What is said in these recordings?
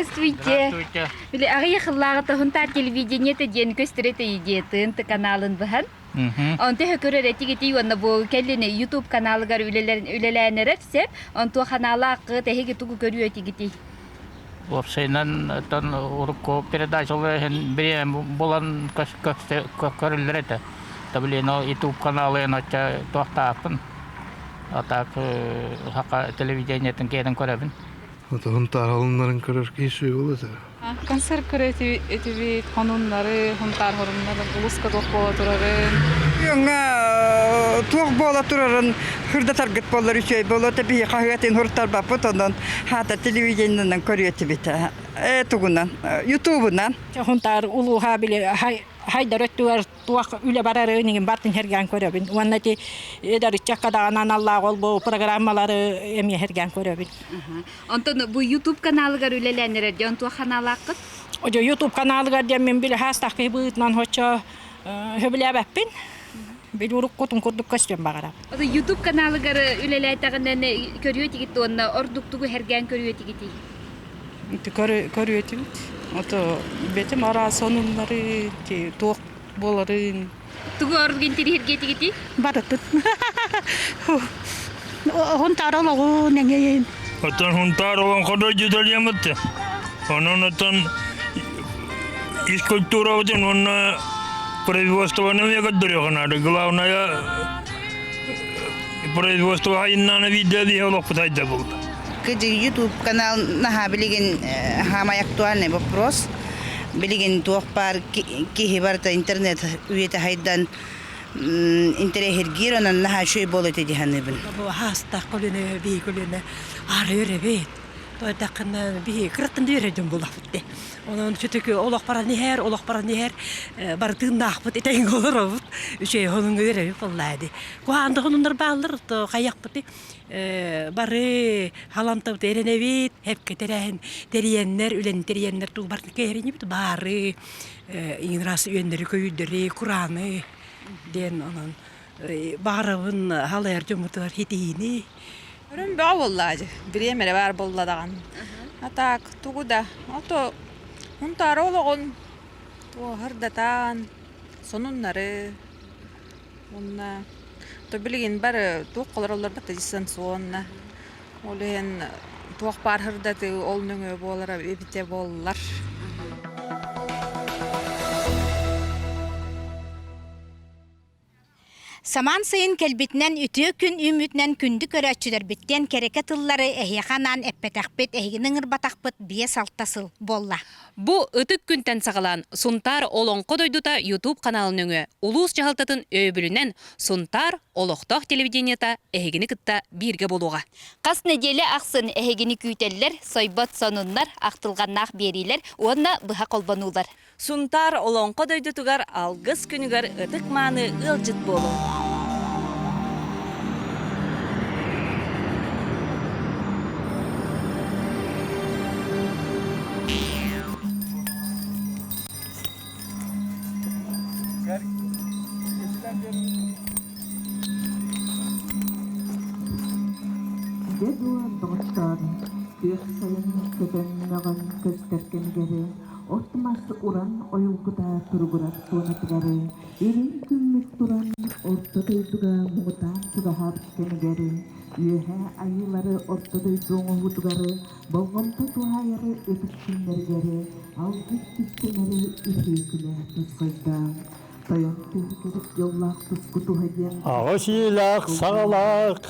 Здравствуйте. Здравствуйте. Биле агы хыллагы хунтар телевидениете ден көстөрөтө идетин каналын бахан. Онте хөкөрөр этигити онна бу келлени YouTube каналыгар үлеләнерсе, онто канала акы теги тугу көрү этигити. Вовсейнан тон урко передачалар бир болан көрүлөр эте. Таблено YouTube каналы нача тохтапын. Атак хака телевидениетен кеден көрөбүн. Хунтар алынларын көрөр кийсүү болот. Концерт көрөтүбүт хонуннары, хунтар хоруннары улуска толкуп турарын. Яңа тук бола турарын хырда таргыт болар үчөй болот би кагатын хуртар бапыт онон хата телевидениеден көрөтүбүт. Тугунан YouTube'нан Хунтар улуха биле хайдар өттүгөр туак үле барар өнүгүн бартын херген көрөбүн. Уаннати эдер чаккадан Аллах болбу программалары эми херген көрөбүн. Онтон бу YouTube каналыгар үлеләнер онто каналакыт. Ожо YouTube каналыгар мен биле хастакы бытнан хочо хөбүлө баппин. Бил урук котун курдук көстөн багара. Ото YouTube каналыгар үлеләйтәгәннән көрү этигит онна ордуктугу херген көрү этигити. Көрөтүбүт. Ото бетим ара сонуннары туак боларын. Тугу ордугин тири херге этигити. Барыт. Хунтарологу неңейин. Отон хунтар olan kadar gidelim. Onun отон из культура один он производство не ведет надо. Главное производство инна видео диалог пытается был. YouTube канал наха билеген хама актуальный вопрос. Билеген тух пар кихибарта интернет уйта хайдан интерехир на наха шой болоте диханыбын. Бу хаста колуне би колуне арыребет. Той такына би кыртын дөрөдүм булапты. Онун чөтөкө олок бара нехер бардыгнак бут этен голорбут. Үчөй онун көрөбү боллады. Куанды онундар балдыр то каяк бары халантып теренебит хеп кетерен териеннер үлен териеннер ту бар керени бит бары инрас үендери көйдери Кураны ден онун барыбын халар жумутар хитини Өрүн баа боллады. Биремере бар болладаган. Атак тугуда. Ото хунтар ологон то хардатан сонуннары онна то билген бар тоққаларлар да дистанционна. Олен тоқ бар хардаты олныңы болара эбите боллар. Saman sayın kelbitnen ütü gün ümütnen kündü köröççüler bitten kereke tılları ehyaxanan eppetakpet ehginin ırbatakpet biye saltasıl bolla. Bu ıtık günten sağalan Suntar Olonqo doyduta YouTube kanalının öňe ulus jahaltatın öbülünen Suntar Oloqtoq televideniyata ehgini kıtta birge boluğa. Qas nedeli aqsın ehegini küyteller, soybat sonunlar, aqtılgannak beriler, onna bıha kolbanular. Suntar Olonqo doydutugar algыс günügar ıtık manı ılcıt bolu. Deduan doktor, sayın kedennagan közterkengeri, ortması uran oyunkuda turgurar tuanatgari, irin kümmük turan ortadayduga muğdan tuga hapskengeri, yühe ayıları ortadayduğu hutugari, bolgamta tuhayarı öpüşkünlergeri, algıç tüskünleri ihiküle tuskayda. Tayan tühkürük yollak tuskutu hediyen. Ağışılak sağlak.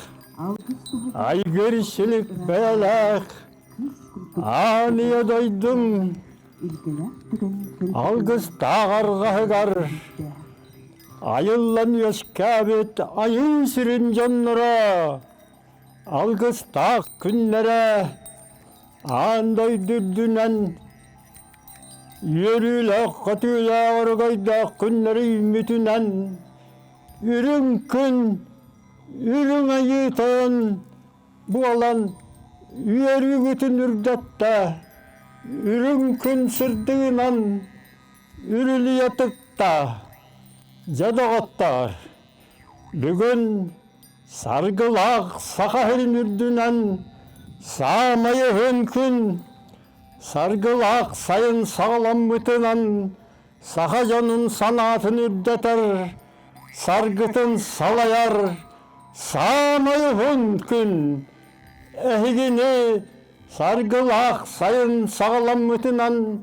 Ay görüşülük belak, aniye doydum, algız dağargahıgar, ayıllan yoskabet, ayın sürün canlara, algız dağ günlere, anday dürdünen, yürüyle katıyla orgayda günleri ümitünen, ürün gün, ürün ayıtan bu alan üyeri bütün ürdatta ürün gün sırdığınan ürülü yatıkta jadağattar bugün sargılak sakahirin ürdünen sağmayı hünkün Sargılak sayın sağlam mıtınan, Sakajonun sanatın üddeter, Sargıtın salayar, Sağmayıhın gün, Ehigini sargılak sayın sağlam mıtınan,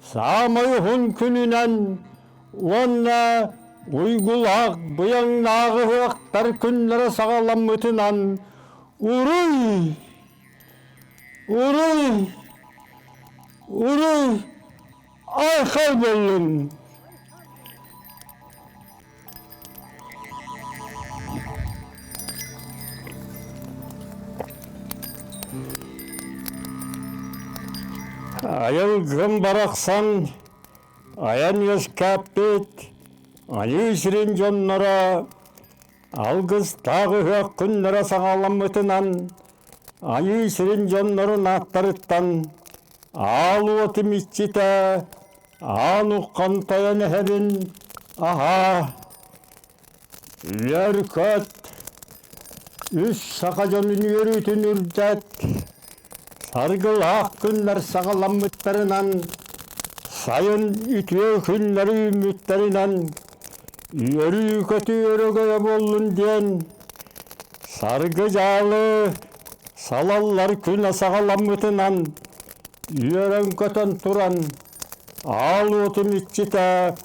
Sağmayıhın gününen, Onna uygulak bıyan nağı aktar günlere sağlam mıtınan, Uruy, uruy, uruy, ay kayboldum. Ayılgın baraksan, ayan göz kapet, Ali şirin jonlara, algız tağı hök günlere sağlamıtınan, Ali şirin jonların attarıttan, alu otim içite, anu kantayan hebin, aha, yörköt, üç sakajonun yürütün ürdet, sargılak günler sağlamıtlarından, sayın ütüye günleri ümitlerinden, yörü kötü yörügeye bollun diyen, sargıcalı salallar güne sağlamıtından, yören kötün turan, al otum içite,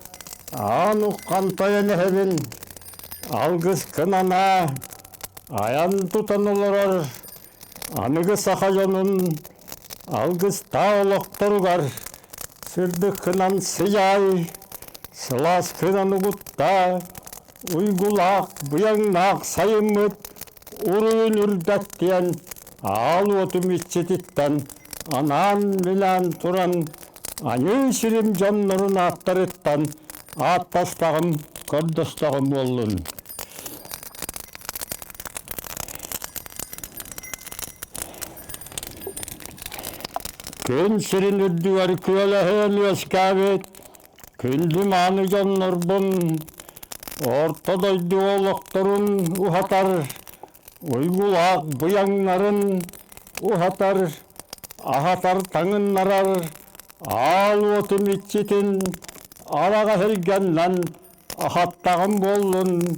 anu kantayan hebin, algız kınana, ayan tutan olurar, anıgı sakajonun, algız tağoloktorugar, sırdı kınan sıcay, sılas kınan uğutta, uygulak, bıyannak sayımıt, uruyun ürdet diyen, al otum içititten, anan bilen turan, anı şirim jonların attarıttan, attastağım, kordostağım olun. Gün şirin üddüver küele hel yeskabet, kündüm anı jonlar bun, ortadaydı oğlaktorun uhatar, uygulak bıyanların uhatar, ahatar tangın narar, al otum içitin, araga helgenlen, ahattağım bollun,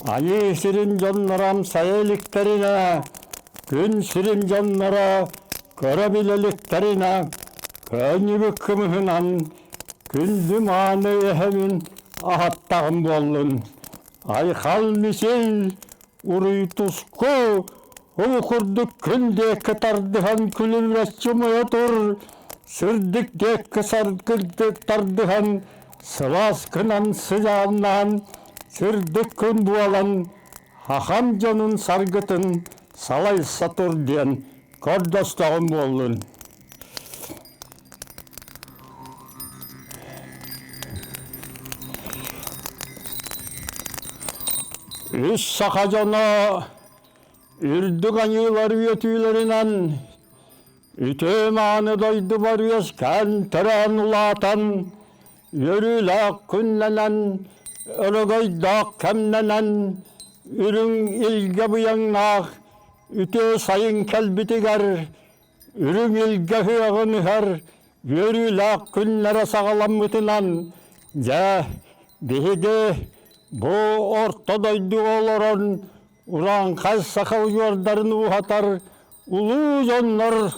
ayı şirin jonlaram sayeliklerine, gün şirin jonlara, görebileliklerine, könübü kımıhınan, kündüm anı ehemin, ahattağım bollun. Aykal misil, uruy tusku, ukurduk günde kıtardıhan külümres cumuyatur, sırdık dek kısargırdık tardıhan, sıvas kınan sıcağından, sırdık gün bualan, hakam canın sargıtın, salay satur diyen, kordostağım olun. Üç sakacana, ürdügan yıllar üyetüylerinden, ütöm anı doydu var yesken tören ulatan, yörülak künnenen, örgöydağ kemnenen, ürün ilge bıyannak, üte sayın kelbitiger, ürün ilge hıyağın her, yörülak künnere sağlamıtınan, ya bihide bu ortadaydı olaran, ulan kaç sakal yordarını uhatar, ulu jonlar,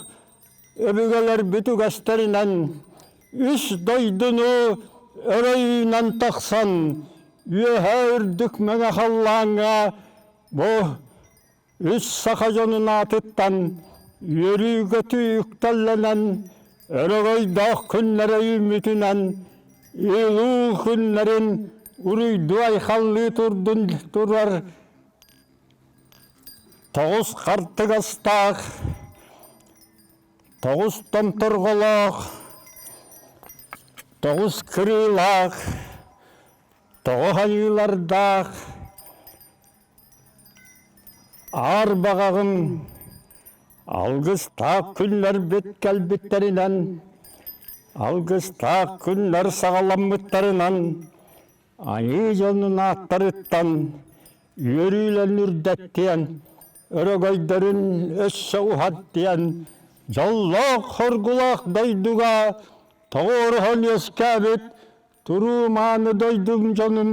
öbügeler bütü gösterinen, üç doydunu öreyinen taksan, üher dükmene hallanga, bu üç sakajonun atıttan, yürü götü yüktellenen, öreydah günlere ümitinen, ilu günlerin uruydu aykallı turar, toğuz kartı gastaq, toğuz tomturgolaq, toğuz kırılaq, toğu hayılardaq, ağır bağağın, algız taq günler bitkel bitterinden, algız taq günler sağlamıtlarından, ayı jonun attarıttan, yörüyle nürdettiyen, örögöydörün össe uhat diyen, Жоллок хоргулак дойдуга, тоғырған ескәбет, тұру маны дойдың жонын,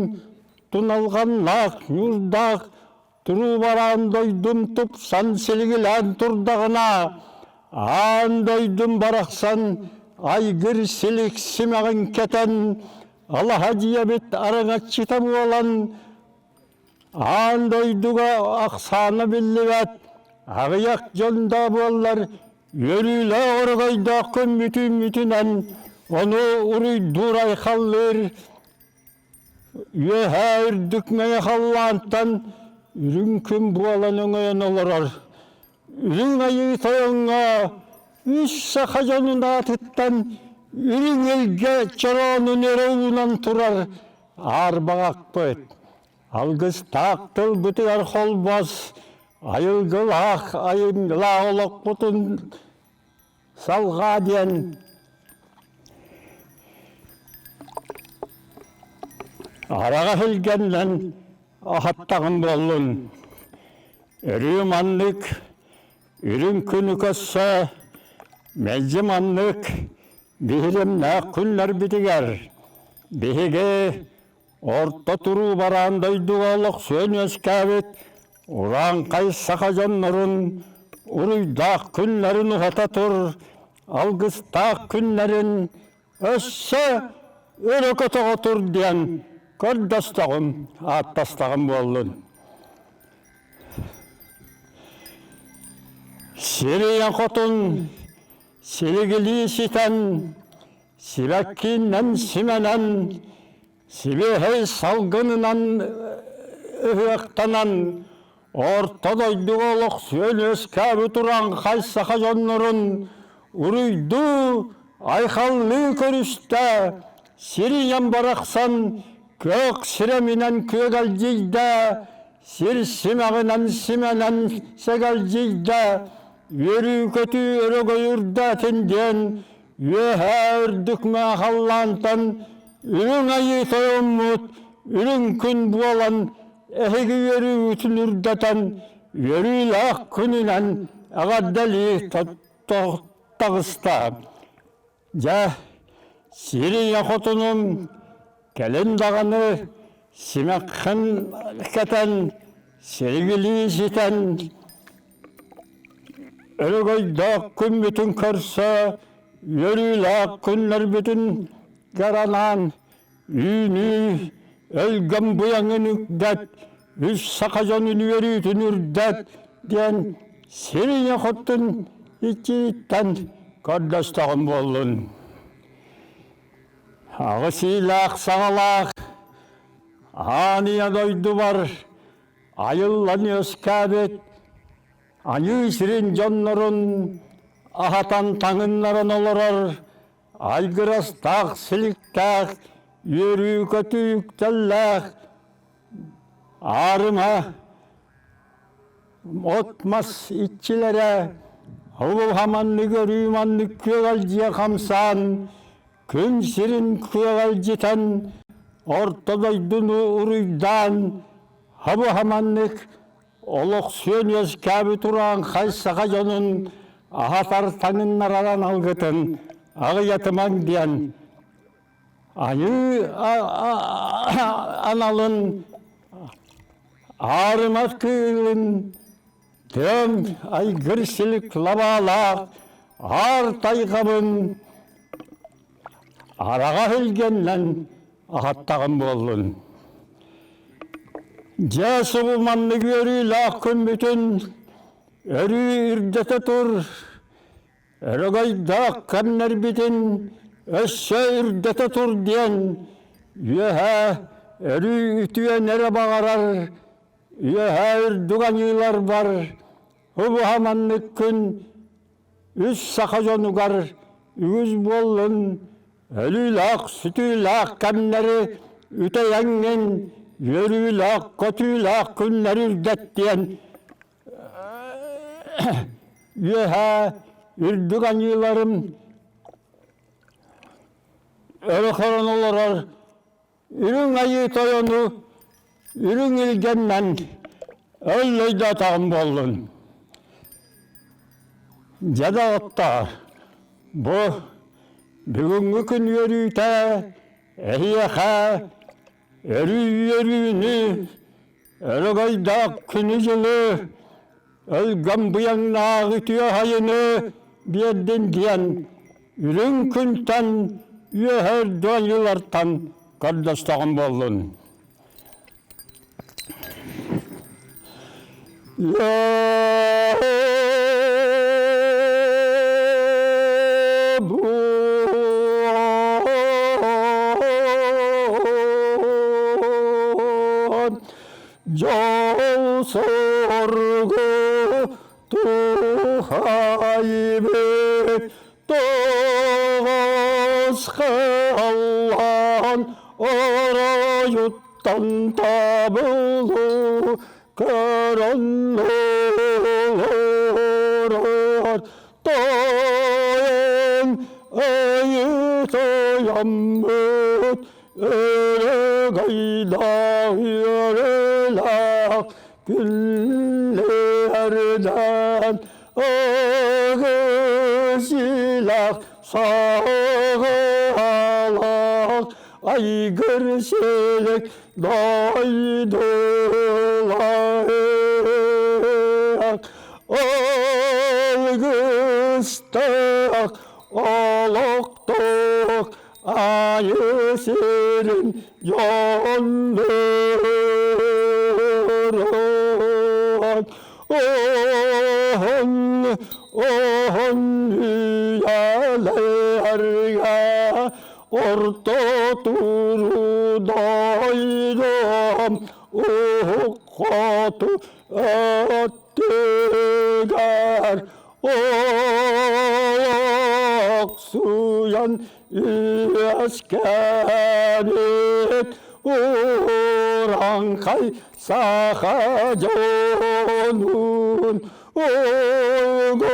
туналғанлақ, юрдақ, тұру баран дойдым тұпсан селгілән тұрдағына, ан дойдым барақсан, айгыр селік сімағын кетен, Аллаха диябет араңа читам olan, ан дойдуга ақсаны білівәт, ағияқ жонда болар, Yörüyle orgayda mütünen onu uruyduray kallir. Yüher dükmeye hallantan ürünkün bu alanın öyen olurar. Ürün ayı toyunga üç sakacanın atıttan ürün elge çaranın ereğunan turar. Arbağak böt. Algız taktıl bütüler holbaz. Ayılgılak ayınla olak butun salga diyen araga hilgenden ahattağın bollun örüyüm anlık ürün günü kösse mezcim anlık bihirimle kunlar bitiger bihige orta turu baran doyduğalık sönüz kâbet Uran kaysa nurun, uruydaq günlerin uhata tur, algıstaq günlerin össe örököte otur diyen kördastağım, attastağım bollun. Siriyan kotun, siligili siten, sibekkinden simenen, sibihey salgınınan öhüektanan, Orta doyduğuluk sönüz käbi turan kaysa kajonurun uruydu aykallı körüste siriyan baraksan kök sireminen kögaljiyde sir simağınan simenen segaljiyde yörü kötü örögöyürde tinden yöher dükme hallantan ürün ayı toyummut ürün gün bualan Ehegi yörü ütülürdeten, yörüyle ak gününen ağaddeli tağısta. Ja, Siriya kotunum, kelin dağını, simekhin keten, sevgili siten, ölgöyde gün bütün körse, yörüyle ak günler bütün garanan, ünü, Ölgem bu yanın ükdet, üç sakacanın yörütün ürdet, diyen senin yakottun içitten kardeştağım bollun. Ağısıyla sağalak, aniye doydu var, ayıllanıyoruz kâbet, anı şirin canların, ahatan tanınların olurar, aygıras dağ silik dağ, Yürü kötü tellak, ağrıma, otmaz iççilere, hıvı hamanlı görüyüm anlık köğalcıya kamsan, gün sirin köğalcıtan, ortadaydını uruydan, hıvı hamanlık, oluk sönüz kâbi turan kaysa kacanın, ahatar tanınlar alan algıtın, ağıyatıman diyen, Ayı analın ağrımaz kılın tüm aygırsilik labalak ağır taykabın arağa hülgenlen ahattağın bollun. Cesi bu manlı görüyle akın bütün örü ürdete tur örgayda kanlar bitin Össe ürdete tur diyen, yühe örü ütüye nere bağırar, yühe ürdugan yılar var, hubu hamanlık gün, üç sakajon ugar, ügüz bollun, ölülak, sütülak kanları, üte yengen, yörülak, kötülak günler ürdet diyen, yühe ürdugan yılarım, Örükoran olarar, ürün ayı toyunu, ürün ilgenden, ölleyde atağım bollun. Jadağıttar. Bu bugünkü gün yörüyte ehiyeha yörüyünü Örgayda günü yılı ölgem bu yanına gitiyor hayını bir diyen ürün künten üyeher doğalılardan kardeşlerim bolun. Yol sorgu tuhaybi toz kalan orayuttan tabulu karanlılar toyun ayı toyamut öyle gayda yöreler günlerden ağızlar sağlar aygır selek daydılar ağıztak alaktak ayı serin yandıran ohun rüyalarga orta turudaydım uhkatu attıgar suyan askerit Urankay sahacanun uygulak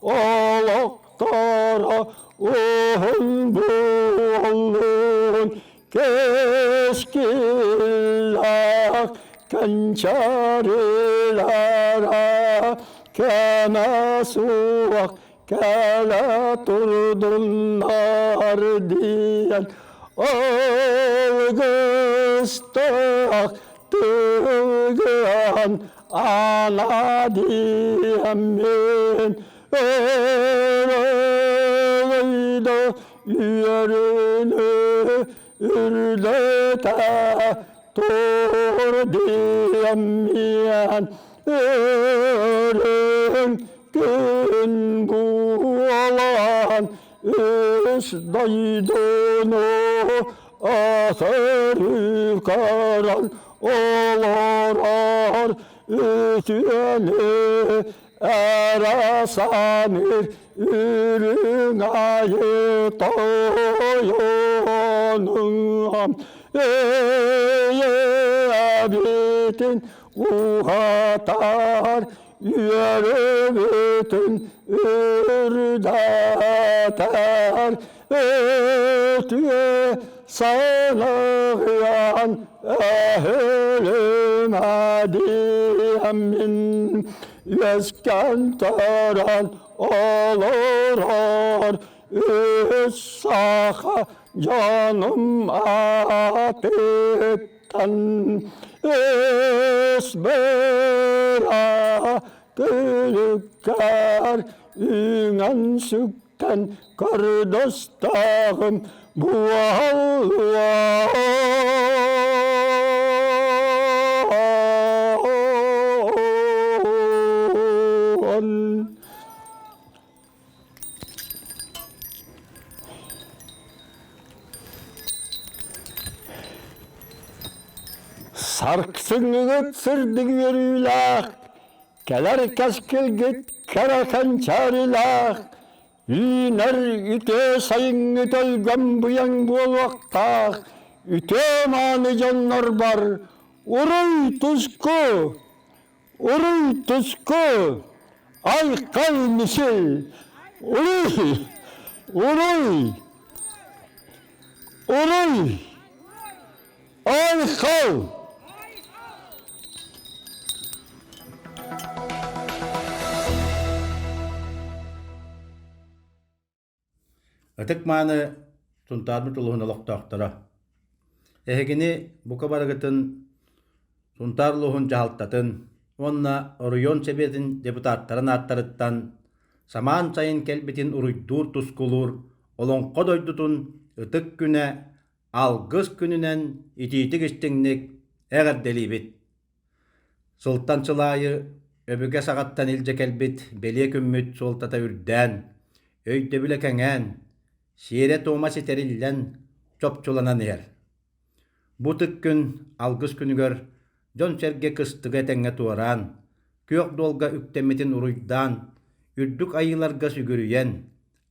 alaktara ohun bullun keskilak kançarilara keme suak kele turdunlar diyen Ağustak tığan ana diyemin öyle yürünü ürdete tur diyemeyen ölüm gün bulan üst daydını asarı karan olarar üstüne erasanır ürün ayı toyonum bitin uhatar yürü bütün ürdater ötüye sağlayan ehlüm adiyemin yesken taran olur üssaha canım atetten esbera gülükler ünen sükken kardeştağım bu Sarksın sırdık yürüylak, keler keskil git kerakan çarılak. Üner üte sayın ütölgem buyan bu vakta, üte mani canlar var. Uruy tuzku, ay kay misil, uruy. Ay kay. Atık manı suntarmıt uluğun oloqtaqtara. Ehegini buka baragıtın suntarluğun cahaltatın, onna Orion sebetin deputatların attarıttan, saman sayın kelbitin uruydur tuskulur, olonqo doydutun ıtık güne, algız gününen ititik istinlik eğer delibit. Sultançılayı öbüge sağattan ilce kelbit, beliye kümmüt soltata ürden, öyde bile kengen, sire toğması terillen, çopçulanan yer. Bu tık gün, algız günü gör, Jon serge kıstığı etenge tuaran, kök dolga üktemetin uruydan, ürdük ayılarga sügürüyen,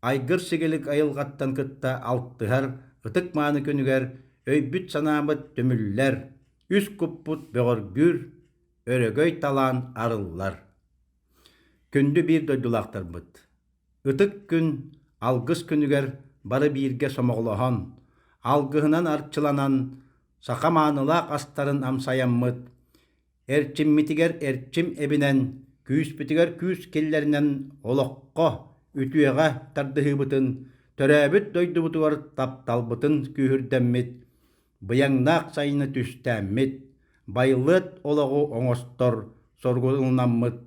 aygır sigelik ayılgattan kıtta alttıhar, ıtık manı könüger, öybüt sanamıt tömüller, üst kupput beğorgür, örögöy talan arıllar. Kündü bir doydulaktar bıt. Itık gün, algız könüger, barı birge somoğlahan, algıhınan arçılanan, sakamanılak astarın amsayanmıt, erçim mitiger erçim ebinen, küs bitiger küs kellerinden oloqqa, ütüyeğe tardıhı bıtın, töröbüt doydu butuvar taptal bıtın kühürdemmit, bıyannak sayını tüstemmit, baylıt oloğu oңostor, sorgulunanmıt,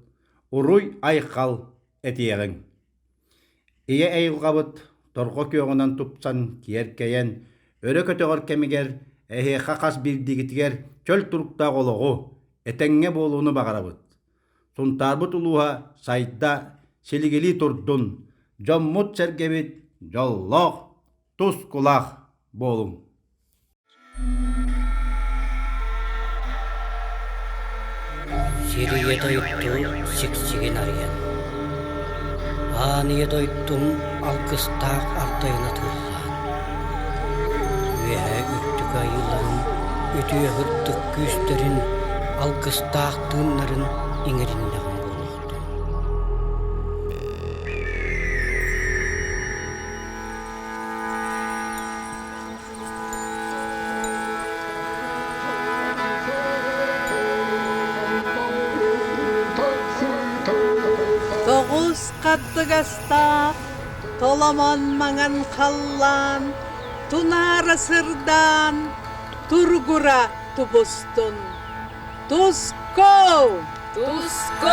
uruy aykal etiyeğin. İye eylgabıt, torgo köğünan tupsan kiyerkeyen, örö kötöğür kemiger, ehe kakas bildigitiger, çöl turukta oloğu, etenge bolunu bagarabıt. Suntarbıt uluha sayda siligeli turdun, jommut sergebit, jolloq, tuz kulak bolun. Siriye doyuttu siksigin arayan. Aniye doyuttum alkıstak altayına tırlan. Üye üttük ayılan, ütüye hırttık güçlerin, alkıstak tığınların inerinden buluktu. Toğuz kattıgasta, tolaman mangan kallan, tunara sırdan, turgura tubustun. Tusko! Tusko!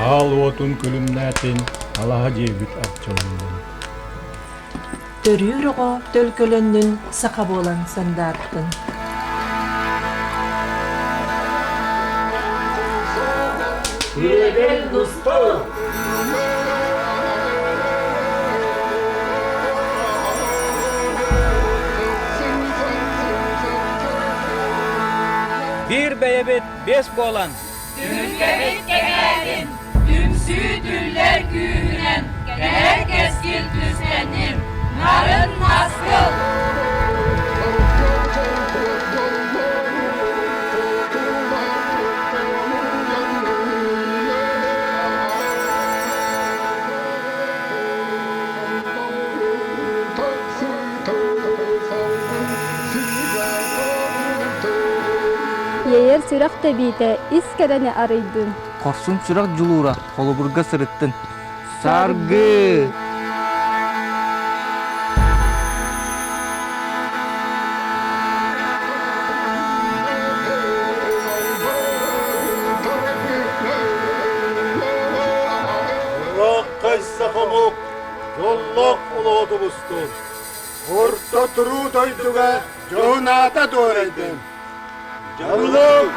Al otun külümnätin, alaha jebit akçalından. Törüyor o tölkölönnün saka bolan sandarttın. Yedel dustu! Bir beyebet beş boğlan. Dülgebet gegerim, dümsü düller güğünen, herkes gil düzlenir, narın maskıl. Yeyer sürak tebite, iskerene arıydın. Korsun çırak julura, koluburga sırıttın. Sargı! Urak kaysa komuk, yollok ulu otobustun. Orta turu doyduga, johunata doğraydın. Canlılık!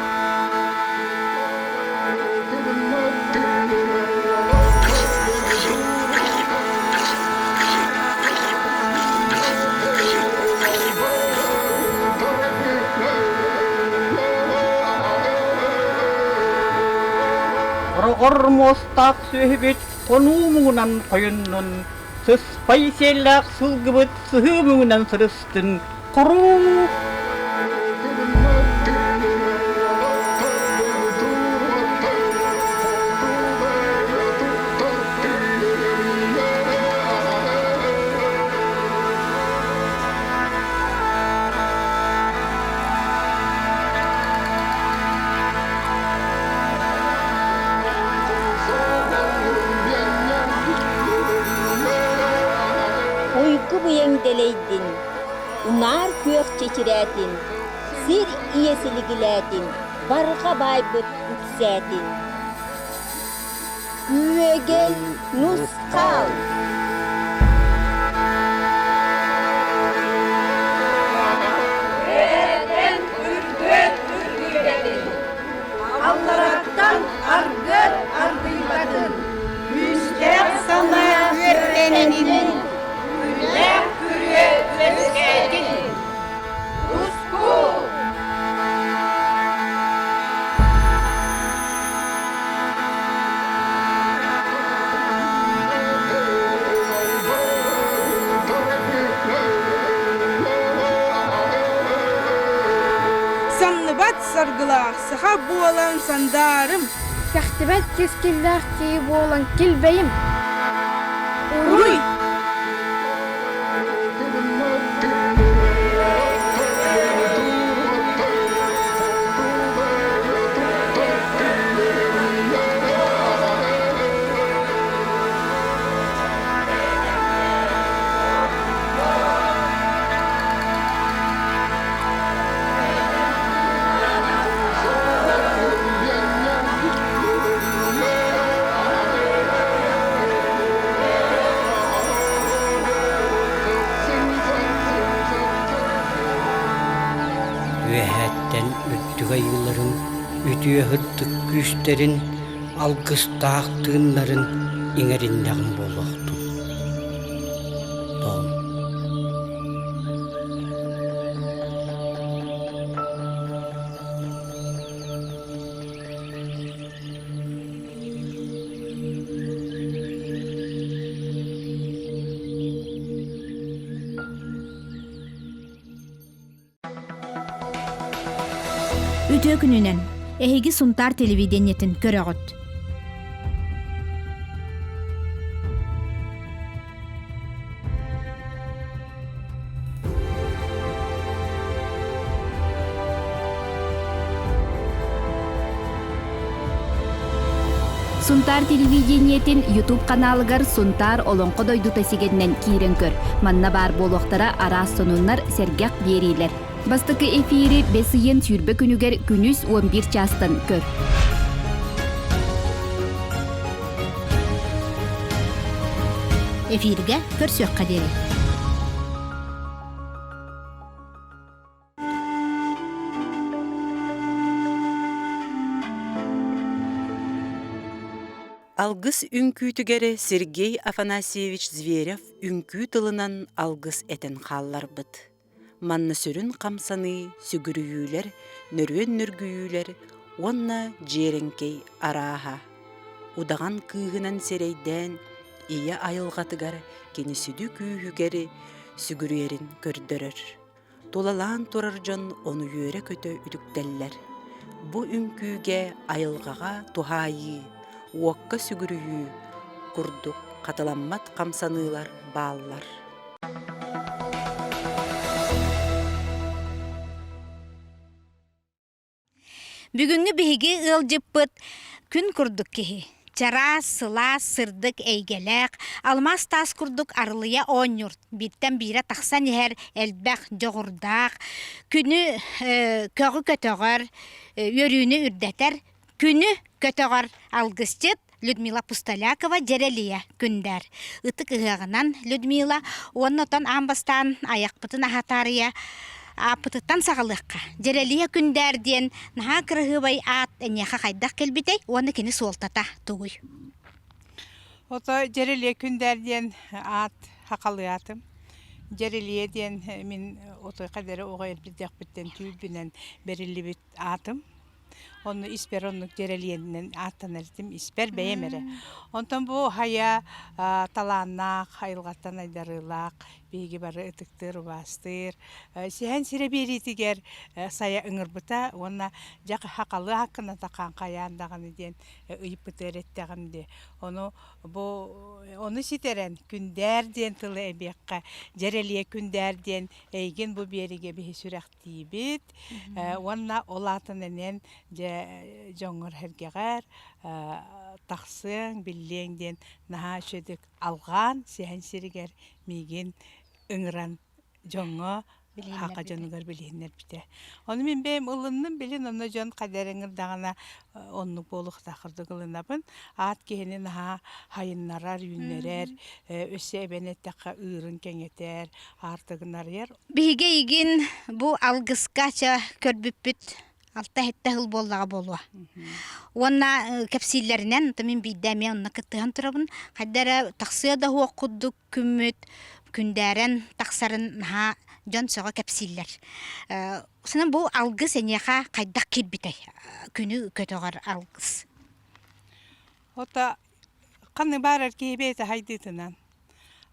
Ormostak söhbet konumunan koyunun, sıspay selak sılgıbıt sıhımınan sırıstın. Koru! келейдин, унар көк чечиретин, сир иесилигилетин, барга байбыт үксетин. Күвеген нускал. Allah'tan argır argıyladın. Müstek sana öğreninin. Güller kürüye üretkedin. Usku. Sanlıbat sargılaq, sıxa boğalan sandarım. Kaxtibet keskillaq ki boğalan kilbeyim. Uruy! Vehetten öttüge yılların, ütüye hırtık güçlerin, algıstağıttığınların inerinden bolaktım. Doğum. Ütö gününen ehigi Suntar televidenyetin körögöt. Suntar televideniyetin YouTube kanalıgar Suntar olonqo doyduta sigedinen kiren kör. Manna bar boloqtara aras sonunlar sergaq beriler. Bastıkı efiri besiyen türbe günüger günüz 11 çastan kör. Efirge körsök kaderi. Algыс ünkütügere Sergey Afanasьевич Zverev ünkü tılынан algыс eten қалларбыт. Манны сөрін қамсаны сүгірүйілер, нөрвен нөргүйілер, онна жеренкей араха. Удаған күйгінен серейден, ие айылғатыгар, кені сүді күйгігері сүгірүйерін көрдірір. Толалан тұрар жон оны өре көті үдіктеллер. Бұ үнкүйге айылғаға тухайы, уаққа сүгірүйі, күрдік қаталаммат қамсанылар баллар. Бүгүнгү биһиги ылжыппыт күн курдук киһи. Чара, сыла, сырдык, эйгелек, алмас тас курдук арылыя оңюрт. Биттен бире тахсан ихер элбэх жоғурдақ. Күнү көгü көтөгөр, өрүүнү үрдетер. Күнү көтөгөр алгысчыт Людмила Пустолякова жерелия күндер. Ытык ыгагынан Людмила оннотон амбастан аяқпытын ахатарыя апытыттан сағалыққа. Жерелия күндерден наға кырыгыбай ат әнеға қайдақ келбетей, оны кені солтата тұғый. Ото жерелия күндерден ат хақалыятым. Жерелиеден мен отой қадары оға елбідек біттен түйілбінен берілі біт атым. Onu isper onu gereliğinden atan erdim isper beyemere. Ondan bu haya talannak, hayılgattan aydarılak, bilgi barı ıtıktır, bastır. Sihen sire beritiger saya ıngırbıta, ona jak hakalı hakkında takan kayandağın eden, ıyıp bıtır ettiğin de. Onu siteren günderden tılı ebekka, gereliğe günderden eygen bu berige bir sürek dibit. Ona olatın enen жоңыр хәргәгәр тахсың биллеңден наха шөдік алған сәһән сиригер миген ыңран жоңго хака жонугар билиннер бите. Оны мен бем ылынным билин онно жон кадереңир дагана оннук болук такырды кылынабын. Ат кehinin ha hayınlarar, yünlerer, össe ebenettaka ırın kengeter, artıgınar yer. Биһиге игин бу алгыскача көрбүппүт. Алта хетте хыл боллага болуа. Онна кепсиллеринен мен бидеме онна кыттыган турабын. Каддара таксыя да хуак куддук күммүт, күндәрен таксарын ха жон сога кепсиллер. Сынан бу алгыс энеха кайдак кирбитей. Күнү көтөгөр алгыс. Ота каны барар кебете хайдытынан.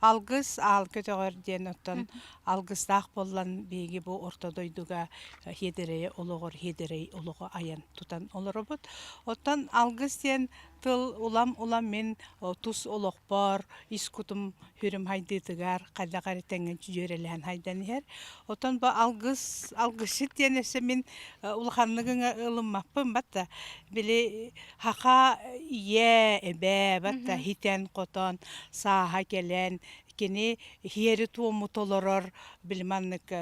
Алгыс ал көтөгөр ден оттон алгыстак боллан биги бу ортодойдуга хедерее ологор хедерей олого аян тутан олоробот. Оттон алгыс ден тыл улам мен тус олокпор искутум хүрүм хайдытыгар кайдагар тенген жөрелен хайдан хер. Оттон бу алгыс денесе мен улханлыгыңа ылыммаппын батта. Били хака эбе батта хитен котон саха келен кини хиери туому толорор билманнык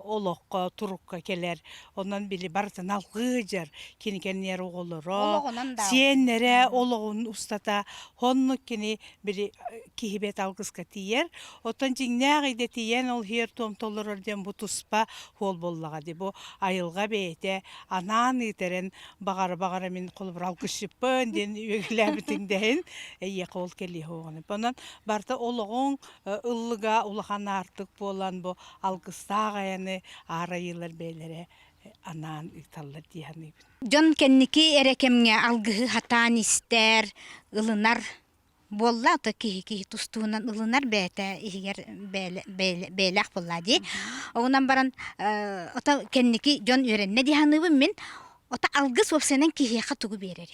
олокко турукка келер. Онан били бартын алгыжар киникеннер оголоро сиеннере ологун устата хоннук кини били кихибет алгыска тиер. Отон жиңнагыйде тиен ол хиер туом толорор ден бу туспа хол боллага ди бу айылга бейте анан итерен багара мен колбур алгышыппын ден үгүләбитиңден кол кели хоғаны. Онан барта ологон ыллыга улахан артык болан бу алгыстак аяны арайылар бейлере анан италлар дияны. Жон кенники эрекемге алгыһы хатан истер, ылынар болла то кихи тустуунан ылынар бете игер белек болла ди. Онан баран ота кенники жон өренне дияныбын мен ота алгыс опсенен кихиха тугу берери.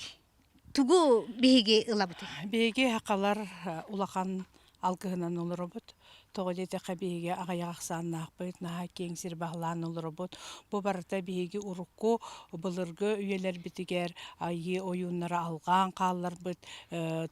Тугу биһиги ылабыты. Биһиги хакалар улахан алгыһынан олоробут. Тоголете кабиге агаяаксааннаакпыт наха кеңсир баглаан олоробут. Бу барыта биһиги урукку былыргы үйелер битигер айы оюннара алган каалларбыт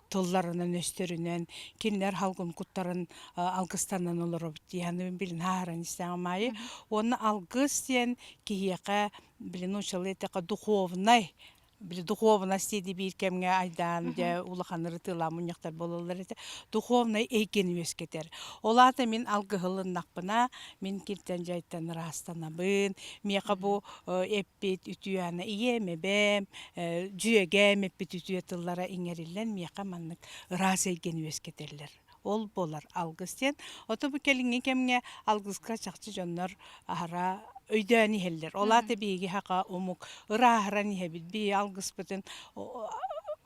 тылларынан өстөрүнөн кинлер халгын куттарын алгыстанан олоробут дияны билин хааран истеңамайы. Оны алгыс ден кихиека билин учалетека духовный духовности бир кемге айдан же улаханыры тыла муньяктар бололар эте духовный эйкен өскетер. Олата мен алгыһылыннакпына мен киртен жайттан растанабын. Мияка бу эппит үтүяна иемебем жүйеге эппит үтүе тыллара иңерилен мияка маннык рас эйкен өскетерлер. Ол болар алгыстен. Ото бу келинге кемге алгыска чакчы жоннор ахара өйдөни хеллер. Олаты биги хака умук ырахрани хебит би алгыспытын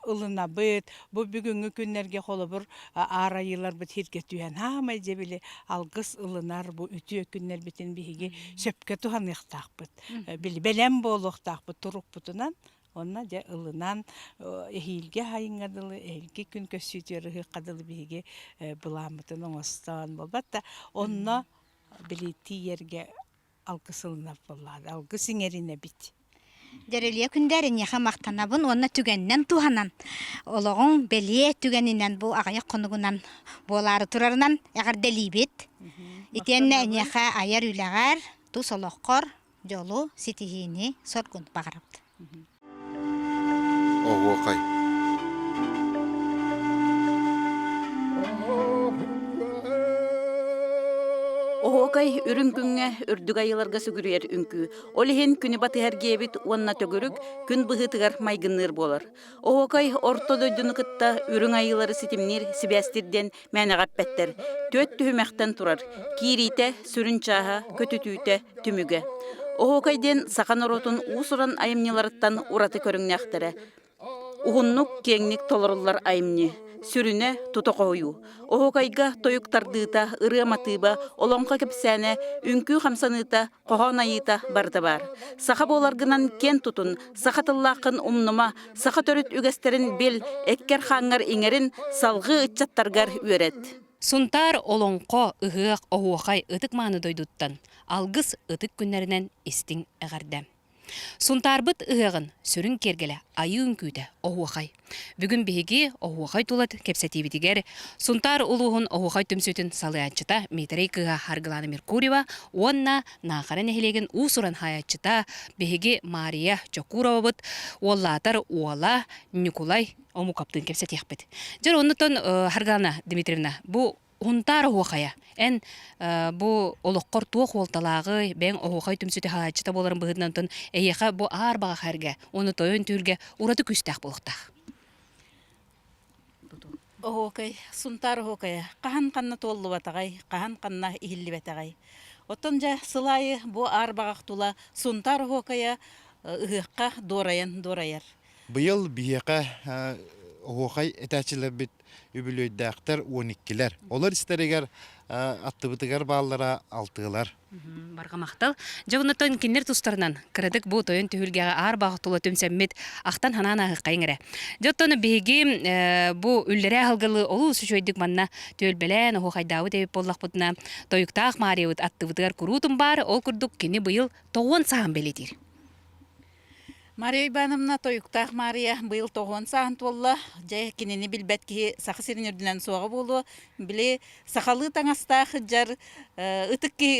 ылына быт. Бу бүгүнгү күннерге холобур арайылар бит хиркетүен хамай жебили алгыс ылынар бу үтүө күннер битин биги сөпкө туханыктакпыт. Били белем болуктакпыт турукпутунан онна же ылынан эхилге хайыңадылы, эхилге күн көссүтөрү кадылы биги буламытын оңостон болбатта. Онна били тиерге алгысылынап болады. Алгыс иңерине бит. Дәрелия күндәрен яха мактанабын, онна түгеннен туханан. Ологон белие түгенинен бу агая конугунан болары турарынан ягар делибит. Итенне яха аяр үләгәр, тус олоккор, жолу ситихини соргун багарапты. Оғуақай. Оғуақай үрүнгүңе үрдүг айыларга сүгүрер үңкү. Олихен күні баты әргебет онна төгірік күн бұғытығар майгынныр болар. Оғуақай орто дөйдіні кытта үрің айылары сетімнер сибәстірден мәнағап бәттер. Төт түхімәқтен турар. Кирите, сүрін чаға, көтүтүйте, түміге. Оғуақайден сақан оротын уусуран айымнеларыттан ураты көріңнәқтірі. Уғыннук кеңник толырылар айымне. Сүрүнө тутоқойу. Оғуқайга тойуктардыта, ырыаматыба, олонқа кепсәне, үнкү хамсаныта, қоғанайыта барды бар. Сақа боларгынан кен тутун, сақа тыллақын умнума, сақа төріт үгестерін бел, эккер хаңар иңерін салғы ытчаттаргар үйерет. Сунтар олонқо ығық оғуақай ытык маны дойдуттан, алгыс ытык күннерінен истин әғарды. Сунтарбыт ыгын сүрүн кергеле айын күйді оғуақай. Бүгін беги оғуақай тулат кепсетибитигер Сунтар улуғын оғуақай түмсүтін салыянчыта метрей кыға Харгыланы Меркурьева, онна нақарын эхелеген усуран хаячыта беги Мария Чокурова быт, оллатар уала Николай омукаптын кепсетияқпет. Жар оннутон Харгылана Дмитриевна, бу Хунтар оғуақая. Ән бу олыққор туақ олталағы бәң оғуақай түмсүті хаячыта боларын бұғыдынан тон әйеқа бу арбаға қәрге, оны тойын түрге ураты күстәқ болықтақ. Оғуақай, Сунтар оғуақая, қахан қанна толлы батағай, қахан қанна ихілі батағай. Оттон жа сылайы бу арбағақ тула Сунтар оғуақая ұғыққа дораяр. Бұйыл бейеқа оғуақай әтәчілер бит үбілөйдәқтер 12-лер. Олар істерегер аттыбытыгар баллара 6-лар. Барға мақтал. Жауынаттан кеннер тұстарынан кірдік бұл тойын түйілгеға ар бағытылы төмсәммет ақтан ханан ағы қайыңыры. Жоттаны бейге бұл үллері алғылы олу сүшөйдік манна түйілбелен оғы қайдауы деп боллақ бұтына тойықтақ мариуыт аттыбытыгар күрутын бар, ол күрдік кені бұйыл тоғын саған белетер. Мария Ивановна тойуктах Мария быйыл тоғын сағын толла, жай кенені білбәт ке сақы серін үрдінен соғы болу, біле сақалы таңастақ жар ұтық ке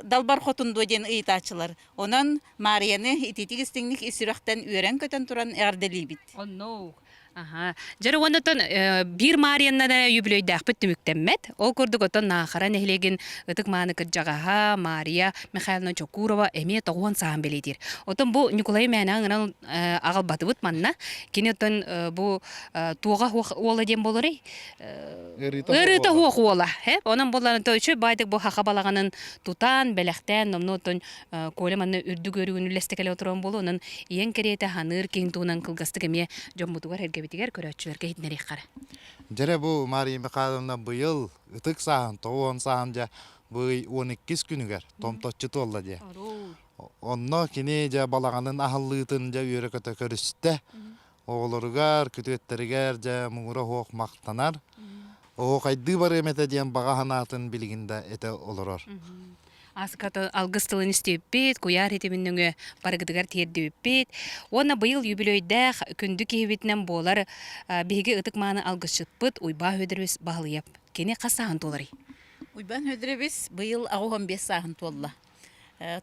далбар қотынду ден ұйтачылар. Онан Марияны итетігістіңнік исірақтан үйерен көтен тұран әрделей бит. Жары онытын бір Мариянна да юбилейді ақпыт түміктенмет. Ол көрдік отын нақаран әхілеген ұтық маны кіржағаға Мария Михайловна Чокурова әме тоғын саған белейдер. Отын бұл Николай мәнің ағыл баты бұт манна. Кені отын бұл туға ола дем болыр ей? Үріті оқ ола. Онын боларын тойшы байдық бұл хақа балағанын тұтан, бәләқтен, отын көлеманны үрді көрігін үлестікелі отыруын болу. Оның ең кереті ханыр кейін туынан қылғасты кеме жон бұтығар битигер көрөчүлөргө хитнери кара. Жара бу Мария Михайловна быйыл ытык саан, тоон саан жа бый 12 күнүгер томточчу толла же. Онно кини жа балаганын ахыллыытын жа үйрөкөтө көрүстө. Оголоргар, күтөттеригер жа муңура хоок мактанар. О кайды бар эмете диен бага ханатын билигинде эте олорор. Асыкаты алгыстылын істеуппет, куяр етемінніңі барғыдығар терді өппет. Оны бұйыл юбилейдәқ күнді кейбетінен болар бейге ұтық маны алгысшытпыт уйба өдірбес бағылыяп. Кені қасағын толары? Уйбан өдірбес бұйыл ағуған 5 сағын толла.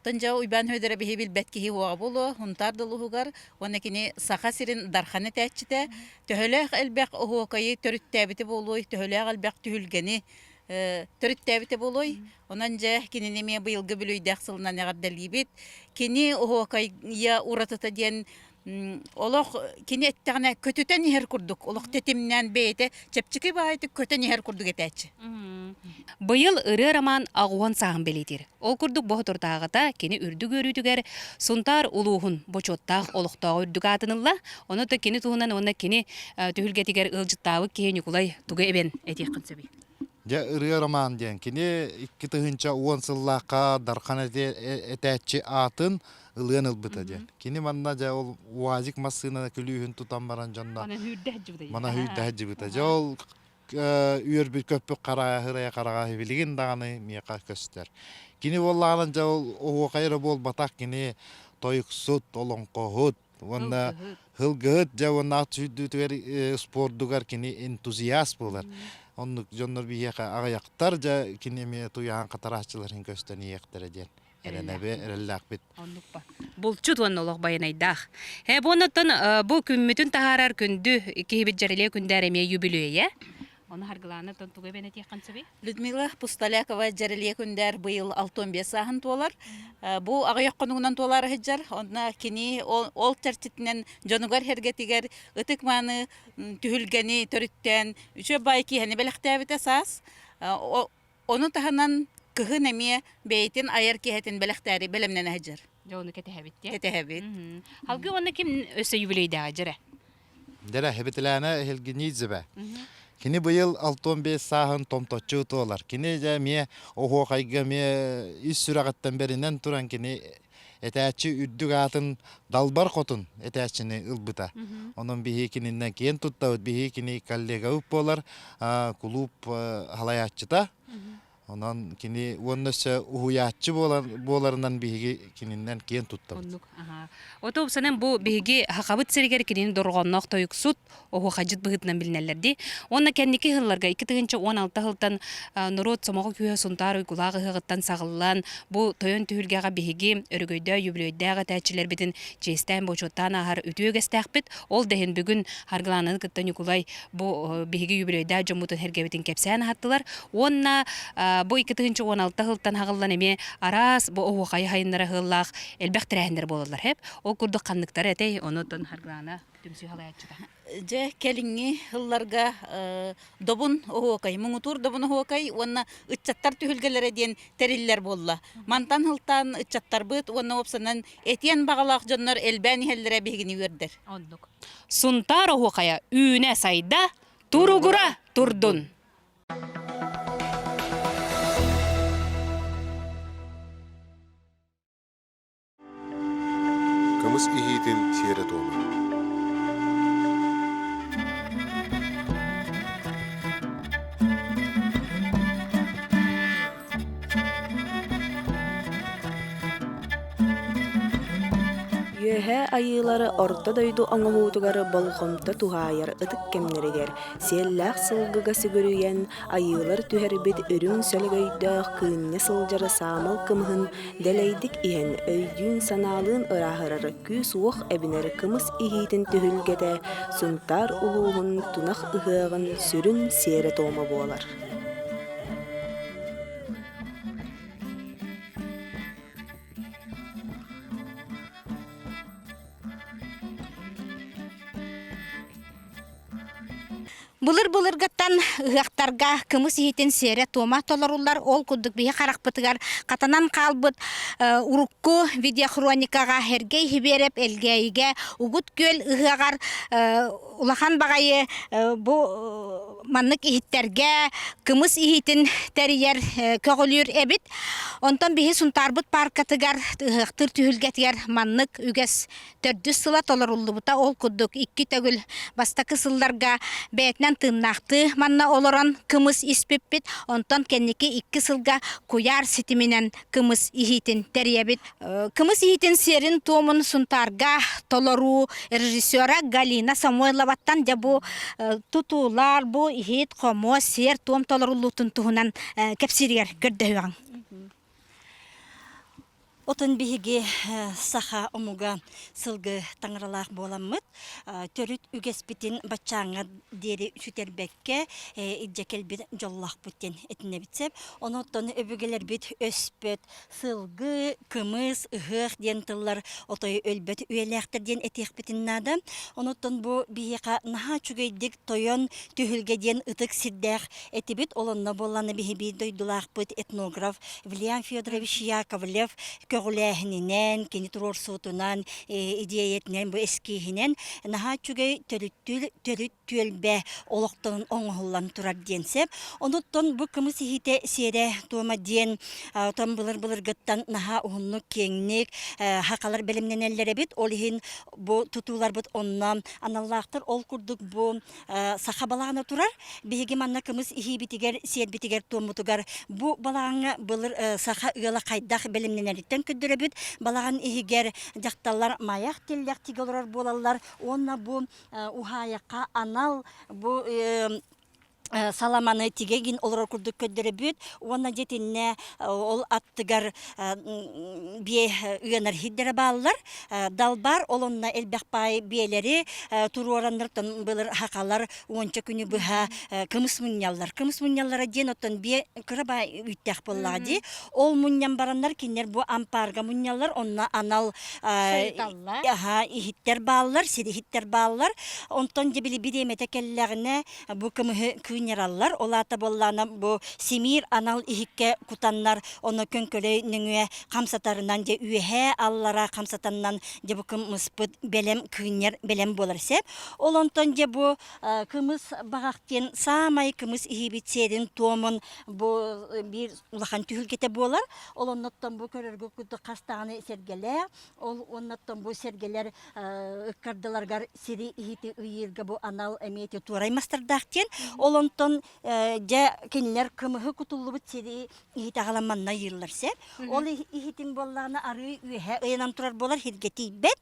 Тонжа уйбан өдірі бейге біл бәткеге оға болу, ұнтар дұлығығар, оны кені сақа сирин дарханы тәтчіті, төхіләқ әлбәқ оғуақайы төріттәбіті болу, төхіләқ әлбәқ түйілгені төріттәбіті болой. Онан жа кененеме бұйылғы бүлейдәқ сылынан ағардалый бет. Кені оғуақайя ұратыта ден олық кені әттіғана көтітен ехер күрдік. Олық тетімнен бейті чәпчікі бағайты көтен ехер күрдік әтәчі. Бұйыл ұры роман ағуан сағын белетер. Ол күрдік бұғытыртағыта кені үрді көрітігер Сунтар улуғын бочоттақ олықтағы үрдік атынылла. Оны да кені туғынан оны кені түйілгетігер ұлжыттағы кені Николай туғы әбен әтеқін сөбей. Ja ırıya roman diyen kini iki tığınca 10 sıllıqa darkan etәtçi atın ılığın ılbıta diyen. Kini manna ja ol vazik masına külühün tutan baran canna. Mana hüydde hacı bıta. Ja ol üyer bir köpük karaya hıraya karaya biligin dağını miyaka köster. Kini vallağının ja ol oğu kayra bol batak kini toyuk sut olon kohut. Onda hılgıt ja onda atüydü tüver spordugar kini entuziyast bolar. Onluk jonlar bir yaka ağayaktar ja kineme tuyan qatarahçıların kösteni yektere diyen. Erenebe erellak bit. Bulçut onun olaq bayanaydaq. He bonotun bu kümmütün taharar kündü kihibit jarele kündəreme юбилейе. Onu hargılana tontuğa bene tiyaqan söbe. Людмила Пусталякова жареле күндер быйыл 65 сағын толар. Бу ағаяқ қонуғынан толар хеджар. Онна кини ол тәртітінен жонугар хергетигер ытык маны түхілгені төріттен үші байки хәне бәліқтәбіті сас. Оны таханан кыхын әме бейтін айар кехетін бәліқтәрі бәлемнен хеджар. Жону кетехәбит. Кетехәбит. Halgı onu kim öse юбилейді жара? Dere hebetilene helginizbe. Kini bıyıl 65 sahın tomtoçu tolar. Kini ja miye oho kayga miye is süraqattan berinden turan kini etəçi üddük atın dalbar kotun etəçini ılbıta. Onun bihi kininden kiyen tutta bihi kini kollega upp bolar, kulüp halayatçıta. Ondan kini onнаса уятчы боларынан биги кининен кен туттам. Ото санан бу биги хакабыт сергер кинин доргоннок тоюксут ого хажыт быгытнан билнелерди. Онна кенники хылларга 2016 хылтан народ самого күйө сунтар кулагы хыгыттан сагыллан бу тойон түһүлгага биги өргөйдө юбилейдага тәчилер битин жестен бочоттан ахар үтүгестәкбит. Ол дехин бүгүн харгланын кыттан юкулай бу биги юбилейда жомутун хергебитин кепсән хаттылар. Онна бу 2016 хылтан хагыллан эме арас бу ого хайнара хыллах элбәхтерәһендер болалар хеп. Ол курдук канныктар этей онотон харглана түмсү халаячыда. Же келинги хылларга добун оокай, муңутур добун оокай, онна ытчаттар түһүлгелере ден териллер болла. Мантан хылтан ытчаттар быт, онна опсанан этиен багалак жоннор элбәни хеллере бегини вердер. Сунтар оокая үүнэ сайда туругура турдун. Kımız ihidin siyere doğma. Йөһә айылары орта дойду оңоһуутугары болхомта тухайар ытык кемнерегер. Селлах сылгыга сүгүрүйен айылар түһәрбит өрүн сөлгөйдөх кыынны сылжары самал кымыһын дэлейдик иһен өйдүүн санаалыын ырахырары күс уох эбинер кымыс ихитин түһүлгете сунтар улуухун тунах ыһыагын сүрүн сиэре тоoma буолар. Булыр-булыргаттан ыһактарга кымыс ихитин сере тома толорулар ол куддук бие каракпытыгар катанан калбыт урукку видеохроникага хергей хибереп элгейге угут көл ыһагар улахан багайы бу маннык ихиттерге кымыс ихитин терьер көгөлүр эбит онтон бие сунтарбыт паркатыгар ыһактыр түһүлгетигер маннык үгес төрдүс сыла толоруллубута ол куддук икки төгүл бастакы сылларга бетнен тыннақты манна олорон кымыс испиппит, онтон кенники 2 сылга куяр ситиминен кымыс ихитин терьебит. Кымыс ихитин серин томун сунтарга толору режиссера Галина Самойловаттан да бу тутулар бу ихит комо сер том толорулутун туһунан кепсиргер көрдөһүган. Отын биһиги саха омуга сылгы таңралах боламыт. Төрүт үгеспитин бачаңа дери сүтербекке иджекел бит жоллах буттен этине битсеп, онотон өбүгелер бит өспөт, сылгы, кымыс, ыһык ден тыллар отой өлбөт үелектер ден этих битин нада. Онотон бу биһига наха чүгейдик тойон түһүлге ден ытык сиддэх этибит олонна болланы биһиби дойдулах бут этнограф Вильям Федорович Яковлев көгүлэһинен, кини турор суутунан, идеятнен бу эскихинен наха чүгей төрүт түөлбе олоқтон оңголлан турар денсеп, онуттон бу кымыс ихите сере туома ден том былыр-былыргыттан наха уһуннук кеңник хакалар белемненеллере бит, олихин бу тутуулар бут оннан аналлаактыр ол курдук бу саха балаана турар, биһиги манна кымыс ихи битигер, сер битигер туомутугар бу балааңа былыр саха ыала кайдах белемненелиттен көддөрөбүт, балаган ихигер жакталлар маяк теллек тигелер болалар, онна бу ухаякка анал бу саламаны тигегин олар курдук көддөрөбүт, онна жетинне ол аттыгар бие ыянар хиддере баалар, далбар олонна элбекпай биелери туруорандыртын былыр хакалар онча күнү быха кымыс муньяллара ден оттон бие кырабай үттэх боллади. Ол муньян барандар кинер бу ампарга муньяллар, онна анал ихиттер баалар, сири хиттер баалар, онтон дебили бидемете келлерine бу кымы нераллар олата боллана бу семир анал ихикке кутаннар оны көнкөлөй нүңүе камсатарынан же үйе аллара камсатаннан же бу кымыспыт белем күнер белем болар сеп олонтон же бу кымыс багактен самай кымыс ихибитсерин томун бу бир улахан түһүлгете болар, олонноттон бу көрөргө куду кастаганы сергеле, ол онноттон бу сергелер ыккардыларгар сири ихити ыйырга бу анал эмети тураймастардактен олон Онтон жа кинилер кымыһы кутуллубут сери ихитагаламанна йыллар сеп. Ол ихитин боллағына ары үйе ыянан турар болар хиргетийбет.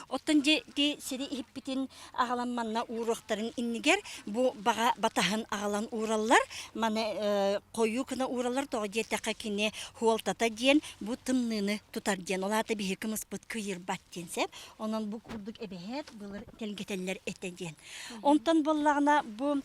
Оттон же сери ихиппитин агаламанна уурактарын иннигер бу бага батаһын агалан уураллар маны кою кына уураллар тоо жетака кине хуалтата диен бу тымныны тутар диен. Олата бихи кымыс бут кыйыр бат диен сеп. Онан бу курдук эбехет былыр телгетеллер эте диен. Онтон боллағына бу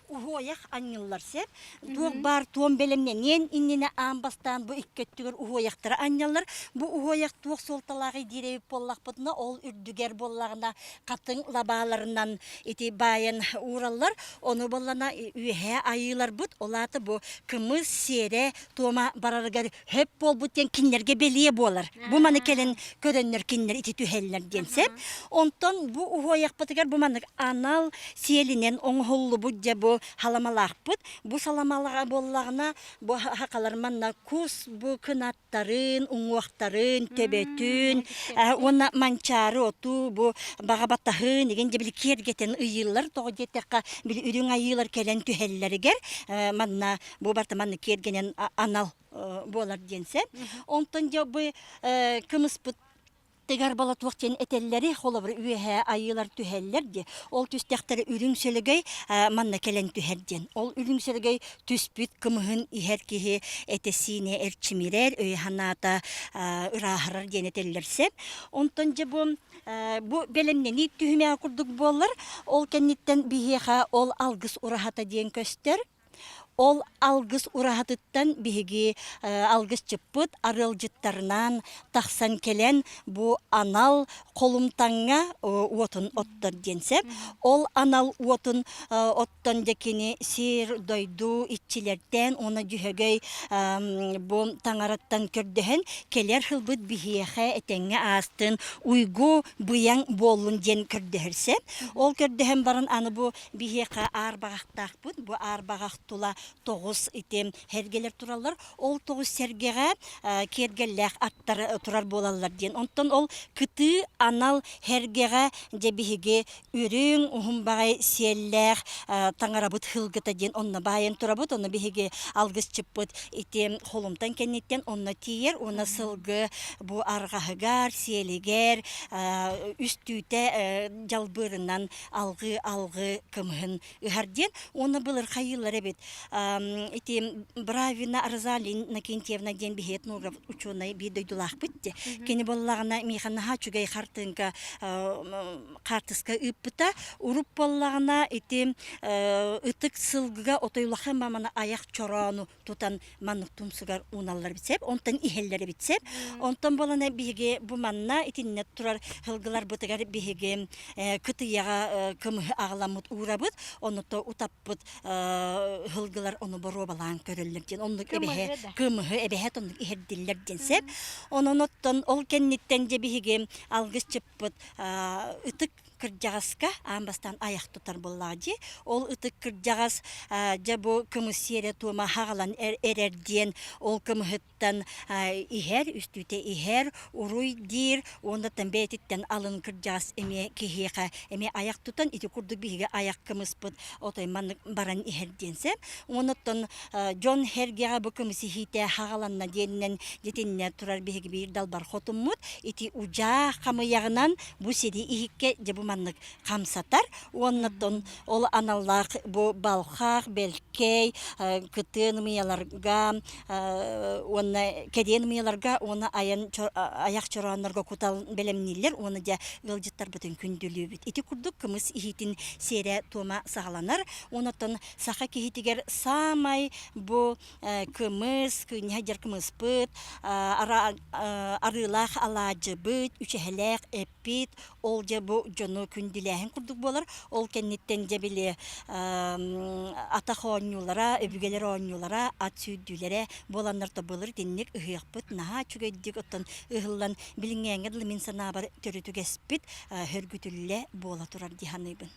ухоях аннылар сеп. Туок бар туом белемнен иннене амбастан бу иккеттүгер ухояктары аннылар. Бу ухоях туок солталагы диребип боллакпытына ол үрдүгер боллагына катын лабаларынан ити байын ураллар. Оны боллана үйе айылар бут. Олаты бу кымыз сере туома барарыгар хөп болбут ден кинлерге белие болар. Бу маны келен көрөннөр кинлер ити түхеллер ден сеп. Онтон бу ухоях бутыгар бу маны анал сиелинен оңхоллу бу же бу халамалақпыт. Бу саламалаға боллағына бу хақалар манна кус бу кынаттарын, уңуақтарын, төбетін, оны манчары оту, бу бағабаттағын, еген же білі кергетен үйілер, тоғы жетеққа білі үрің айылар келен түхеллерігер, манна бу барта манна кергенен анал болар денсе. Онтон же бу кымыспыт Тегар бала туақтен этеллери холобыр үйе айылар түхеллер де. Ол түстектері үрің сөлігей манна келен түхерден. Ол үрің сөлігей түспүт кымығын ихер кихи этесине эрчимирер, өй ханата ырахырар ден этеллерсеп. Онтон же бу белемнени түхіме акурдук болар. Ол кенниттен бихеха ол алгыс урахата ден көстер. Ол алгыс урахатыттан биһиги алгыс чыппыт арылжыттарынан тахсан келен бу анал колумтаңга уотун оттор денсеп. Ол анал уотун оттон декини сир дойду итчилерден оны жүһөгөй бу таңараттан көрдөһөн келер хылбыт биһиэхэ этеңге астын уйгу буяң болун ден көрдөһөрсеп. Ол көрдөһөн барын аны бу биһиэхэ арбагактакпыт. Бу арбагактула тоғыз итем хергелер туралар. Ол тоғыз сергеге кергелләк аттар турар болалар ден. Онтон ол кыты анал хергеге дебиге үрүң ухумбагай сиелләк таңарабыт хылгыта ден. Онна байын турабыт, онна биге алгыс чыппыт итем холумтан кеннеттен онна тиер, онна сылгы бу аргахыгар, сиелигер, үстүте жалбырынан алгы кымхын ыхарден. Онна былыр хайылар эбит. Ити Бравина Арзалин Накентьевна ден бихет нурав ученый бидойдулах битте. Кени боллагына миханна хачугай хартынка картыска ыппыта уруп боллагына ити ытык сылгыга отойлахын мамана аяк чорану тутан маннык тумсугар уналлар битсеп, онтан ихеллери битсеп, онтан болана биге бу манна итинне турар хылгылар бытыгар биге кытыяга кымы агламыт урабыт, онуто утаппыт хылгылар onu borobalan körüllerden onu ebehe kımıhı ebehet onu iherdillerden sep onun ottan ol kennitten je bihige algıs çıppıt ıtık kırjagaska ambastan ayak tutar bollaji ol ıtık kırjagas jabo kımısiyere tuma hagalan ererdiyen ol kımıhıttan iher üstüte iher uruy dir onda tembetitten alın kırjagas eme kiheka eme ayak tutan iti kurduk bihige ayak kımıspıt otay manık baran iherdiyense onottan John hergega bu kımısı hite hagalanna diyenen jetinne turar bihige bir dalbar hotumut iti uca kamıyağınan bu sedi ihikke jabo manık kamsatar onottan ol anallar bu balxaq belkey kıtın miyalarga ona kedien miyalarga ona ayak çoranlarga kutal belemniller ona ja ılcıttar bütün kündülüğü bit iti kurduk kımız ihitin sere toma sağlanar onottan saha kihitiger samay bu kımız künhajar kımız pıt arılaq alacı bit üçehelek epit olca bu jonu kündülehin kurduk bolar ol kennitten jebili ata xonyulara öbügeler onyulara at südülere bolanlar da bulur dinlik ıhıqpıt naha çügeydik ottan ıhıllan bilingengedli min sanabar törütügespit hörgütülle bola turar dihanıybın.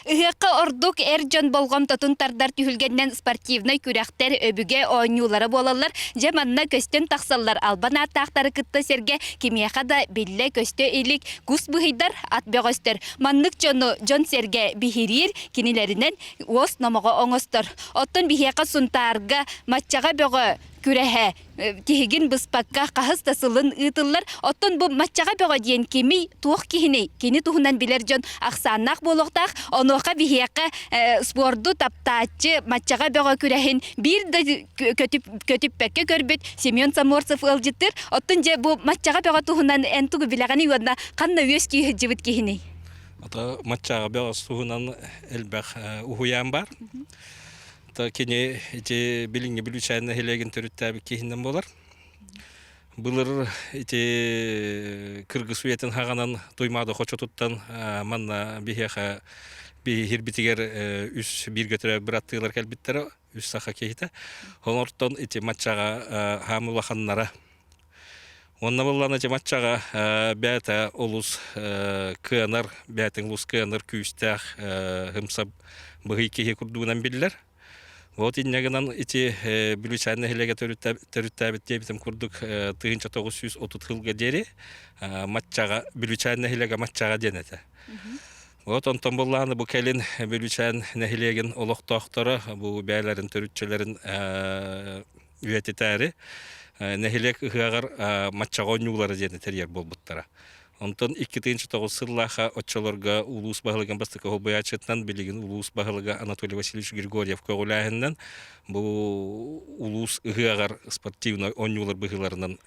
Ыһыакка ордук жон болгом тотун тардар түһүлгеннен спортивный күрәхтер өбүге ойнуулары болалар. Жаманна көстөн таксаллар албан аттактары кытта серге кимияха да билле көстө илик кус быһыйдар ат бөгөстөр. Маннык жон серге бихирир кинилеринен ос номого оңостор. Оттон бихияка сунтаарга матчага бөгө күрәһә тигин быспакка кахыс тасылын ытыллар. Оттон бу матчага бөгө диен кими туох кихини кини тухунан билер жон аксаннак болохтак онока бихияка спорду таптаачы матчага бөгө күрәһин бир да көтүппекке көрбүт Семен Саморцев ылжыттыр. Оттон же бу матчага бөгө тухунан энтугу билегани юнна канна өс ки жибит кихини. Ата матчага бөгө тухунан элбах ухуян бар. Кене билинге билүүчәне хелеген төрүттәбі кейінден болар. Бұлыр кыргыз уетін хағанан тоймады хочо туттан манна бихеха бихирбитигер үс бир götürä bir attыйлар кәлбиттері үс саха кейті. Онортон матчаға хамылаханнара. Онна болланы матчаға бәті олус кыанар, бәтің олус кыанар күйістәқ хымсап бұғы кейі күрдуынан білілер. Вот иннегенан билүүчәне хелеге төрүттәбит дебитим курдук 1930 хылга дери матчага билүүчәне хелеге матчага денете. Вот онтон болланы бу келин билүүчәне хелеген олоктоктора бу бәйләрен төрүтчеләрен үететәре нехелек ыгагар матчага ойнулары денетер ер болбуттара. Онтон 2009 сыллаха отчолорга улус багылыган бастыка хобаячытнан билигин улус багылыга Анатолий Васильевич Григорьев когулаһыннан бу улус ыгагар спортивный ойнулар быгыларынан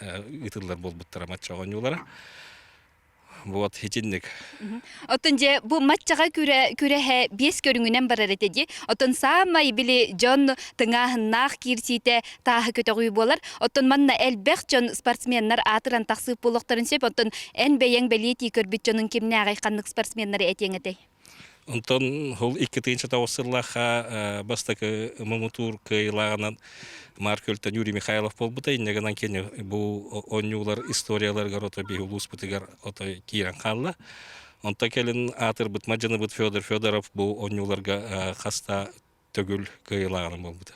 ытыллар болбуттара матчага ойнулара. Вот хитинник. Оттон же бу матчага күрәһә 5 көрүңүнен барар этеди. Оттон самай били жон тыңаһыннах кирсите тағы көтөгүй болар. Оттон манна элбек жон спортсменнар атыран таксып болоктарын сеп оттон эн бейең белети көрбүт жонун кимне агайканнык спортсменнар этеңете. Онтон хол 2009 бастакы мамутур кыйлаганан Маркөлтөн Юрий Михайлов болбута иннегенан кене бу ойнулар историяларга рото би улус бутыгар ото кирен калла. Онта келин атыр бут мажаны бут Федор Федоров бу ойнуларга хаста төгүл кыйлаган болбута.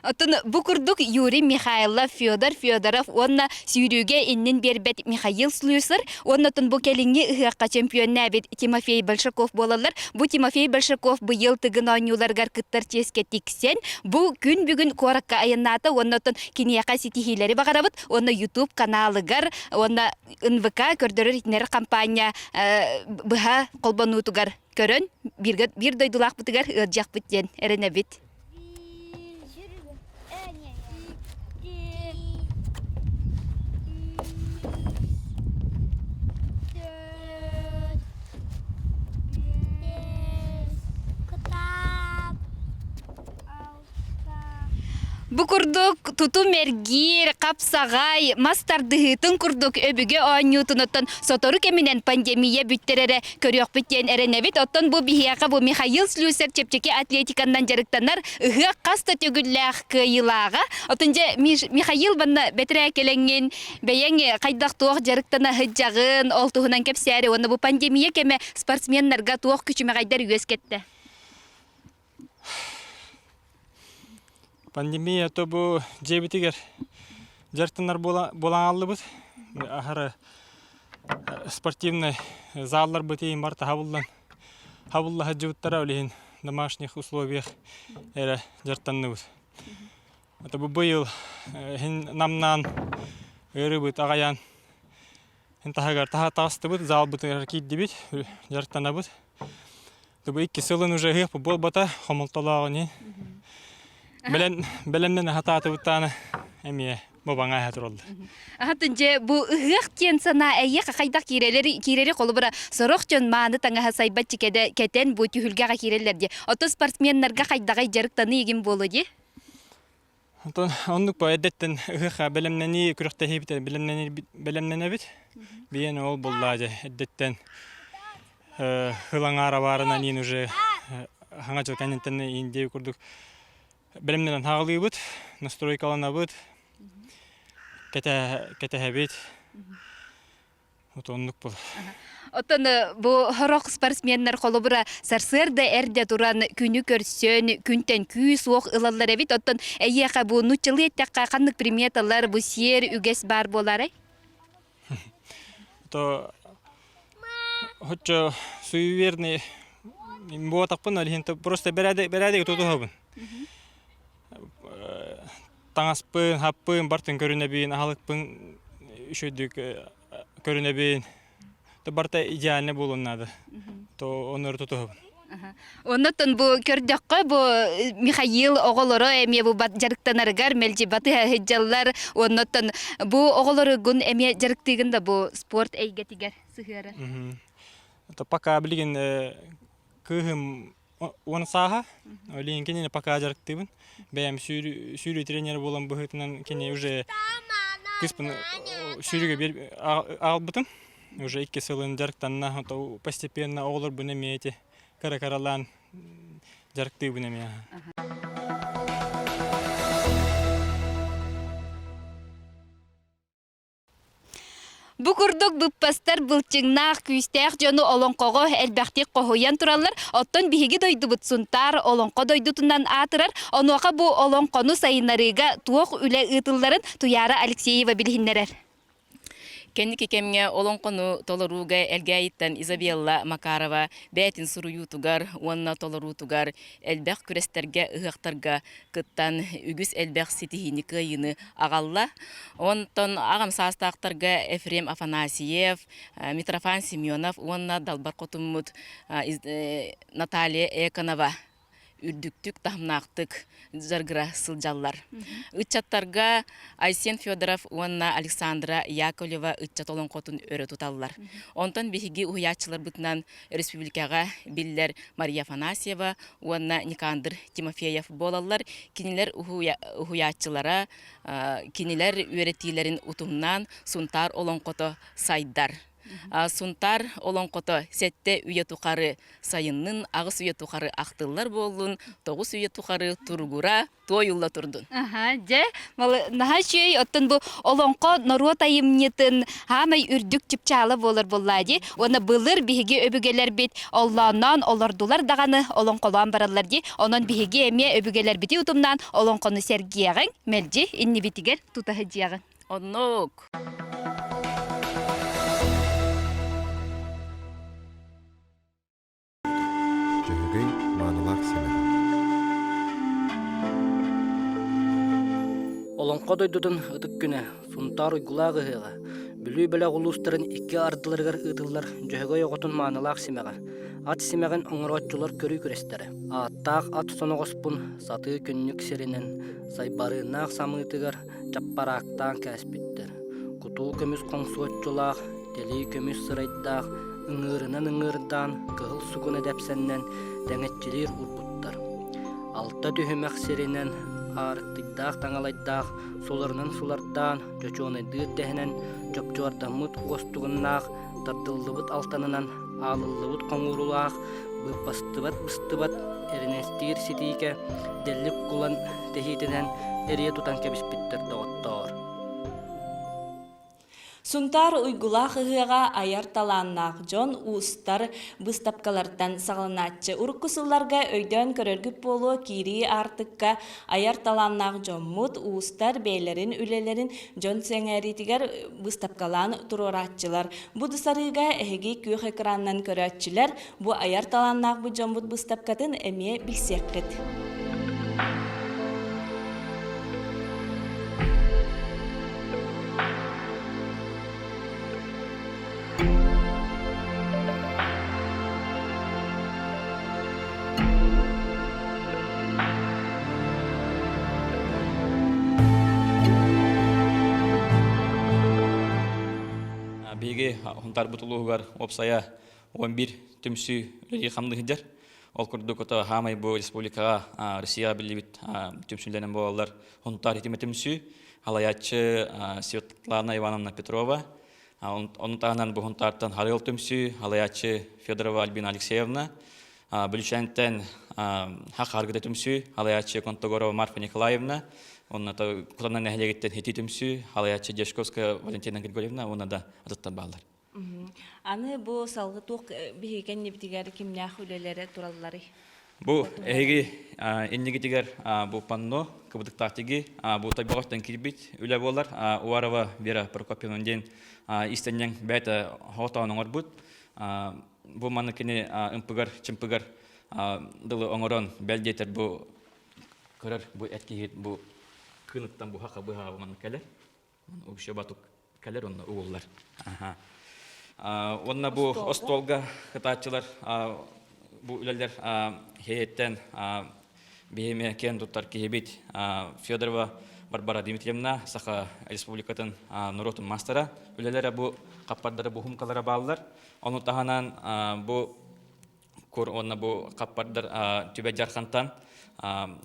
Оттон бу курдук Юрий Михайлов, Федор Федоров, онна сүйрүүгө иннин бербет Михаил Слюсар, оннотон бу келинги ыгакка чемпионна бит Тимофей Большаков болалар. Бу Тимофей Большаков быйыл тыгын ойнуларга кыттар ческе тиксен, бу күн бүгүн коракка айынната, оннотон кинияка ситихилери багарабыт, онна YouTube каналыгар, онна НВК көрдөрөр итнер компания быха колбонутугар көрөн, бир дойдулак бутугар ыджак биттен эренебит. Бу курдук туту мергир, капсагай, мастардыһытын курдук өбүгө ойнутунуттан сотору кеминен пандемия бүттерере көрөк биттен эренебит. Оттон бу бихияка бу Михаил Слюсар чепчеки атлетикандан жарыктанар ыгы каста төгүллах кыйлага. Оттон же Михаил банна бетре келенген бейең кайдак туох жарыктана хыджагын олтуһунан кепсәре. Онда бу пандемия кеме спортсменнарга туох күчүмө кайдар үескетте. Пандемия то бу жебитигер жартынар болан алды бут. Ахары спортивный заллар бытейин барта хабулла хаджуттара олин домашних условиях эра жартанны бут. Это бу быйыл намнан өрү бут агаян. Энтагар тасты бут зал бут кидди бит жартана бут. Бу 2 сылын уже гып бол бата хомолталагы. Белемнен хататы буттаны эмие бабаңа хатырылды. Хатын же бу ыгык тен сана эйе кайдак кирери колу бара сорох жон мааны таңа сайбат чикеде кетен бу түһүлгага кирелерди. Ото спортсменнерге кайдагай жарыктаны эгин болу ди. Оннук эдеттен ыгык белемнени күрөктө хебите белемнене бит. Биен ол боллажы эдеттен хылаңара барына нин уже хаңа жоканентен инде курдук. Белемнен хагылы бут, настройкалана бут. Кете хабит. Утонлук бол. Оттон бу хорох спортсменнер холобура сарсырда эрде туран күнү көрсөн күнтен күүс ок ылаллар эбит. Оттон эйеха бу нучылы этекка кандык приметалар бу сер үгес бар болары? То хочо суеверный ботакпын алинто просто бераде тутухабын. Таңаспын, хаппын, бартын көрүнөбүн, ахалыкпын, үшөдүк көрүнөбүн. То барта идеальный болун надо. То онор тутухабын. Оннотон бу көрдөккө бу Михаил оголоро эме бу жарыктанаргар мелжи баты хеджаллар оннотон бу оголору гун эме жарыктыгында бу спорт эйгетигер сыгыры. То пока билген кыгым он саха, олин кенене пока жарыктыбын. Бәм сүйрүү тренер болам быхытынан кене уже кыспын сүйрүүгө албытым. Уже 2 сылын жарыктанна, то постепенно оголор буны мете. Каракаралан жарыкты бүнеме. Бу курдук бүппастар былчыңнах күйстәк жону олонкого элбәхтек кохуян тураллар. Оттон биһиги дойдубут сунтар олонко дойдутунан атырар. Онуака бу олонкону сайынарыга туох үле ытылларын Туяра Алексеева билһиннерер. Кенники кемге олонкону толоруга элгайттан Изабелла Макарова бәтин суруютугар, онна толорутугар элбәх күрестерге ыгактарга кыттан үгүс элбәх ситихини кыйыны агалла. Онтон агам састактарга Ефрем Афанасьев, Митрофан Семенов, онна Далбар Котуммут, Наталья Эконова. Үрдүктүк тахмнактык жаргыра сылжаллар. Ычаттарга Айсен Федоров, онна Александра Яковлева ычат олонкотун өрө туталлар. Онтон биһиги уячылар бытынан республикага биллер Мария Афанасьева, онна Никандр Тимофеев болаллар. Кинилер уячылара, кинилер үөретилерин утумнан сунтар олонкото сайдар. Сунтар олонкото сетте үйе тухары сайыннын агыс үйе тухары актыллар болун, тогус үйе тухары тургура тойулла турдун. Же, наха шей оттон бу олонко норуо тайымнетін хамай үрдүк чыпчалы болар боллади. Оны былыр биһиги өбүгелер бит олланан олордулар даганы олонколан бараллар ди. Онон биһиги эме өбүгелер бити утумнан олонкону сергиягын мелжи инни битигер тутахыжыягын. Оннок. Олонко дойдудун ытык күнэ сунтар уйгулаагы хыга. Бүлүү беле улустарын 2 ардыларыгар ытыллар жөһөгө йоготун маанылаак симега. Ат симеген оңоротчулар көрүү күрестери. Аттаак ат соногоспун саты күннүк серинен сайбарынаак самыытыгар чаппараактан кәспиттер. Кутуу көмүс коңсуотчулаак, тели көмүс сырайдаак, ыңырынан кыгыл сугуна депсеннен деңетчилер урбуттар. Алта түһүмәк серинен арыктыдақ таңалайдақ, соларынан сулардан, жочуонайдыр дәхінен, жопчуардамыт угостуғыннақ, тардыллыбыт алтанынан, алыллыбыт қоңырулақ, быстыбат, эренестир ситике, деллик кулан тәхитінен, әрие тутан кәбіспіттер доғыттар. Сунтар уйгулах ыгыга аяр таланнах жон устар быстапкалардан сагылначы. Уруккусулларга өйдөн көрөргүп болу кири артыкка аяр таланнах жоммут устар бейлерин үлелерин жон сеңеритигер быстапкалан туруратчылар. Бу дысарыга эһиги күйөх экраннан көрөтчүлер бу аяр таланнах бу жоммут быстапкатын эме билсеккет. Биге хунтар бутулугар опсая 11 түмсү рegi хамды хидер. Ол курдук ото хамай бу республикага Россия билибит түмсүлденен болалар. Хунтар хитиметимсү алаячы Светлана Ивановна Петрова. Onun tağından bu huntartan Halil Tümsü, Halayatçı Fedorova Albina Alexeyevna, Bülüşenten Hak Hargıda Tümsü, Halayatçı Kontogorova Marfa Nikolaevna, onun da kullanılan nehliyegitten Hiti Tümsü, Halayatçı Deshkovskaya Valentina Grigorievna, ona da adıttan bağlar. Аны бу салгы тук биһиген небитигер кимнях үлелере тураллары. Бу эги энниги тигер бу панно кыбдыктактыги бу тайбагыштан кирбит үле болар Уарова Вера Прокопьевна ден истеннен бәте хотаның орбут бу маныкыны ымпыгар чымпыгар дылы оңорон белдетер бу көрөр бу эткигит бу кыныктан бу хака быга ман келер убше батук келер онна угуллар онна бу остолга хатачылар бу үлелер хейеттен бейме кен туттар кихебит Федорова Барбара Дмитриевна Саха Республикатын Нуротун мастера үлелері бу қаппардары бу хумкалары балылар. Оны тағанан бу кур онна бу қаппардар түбе жархантан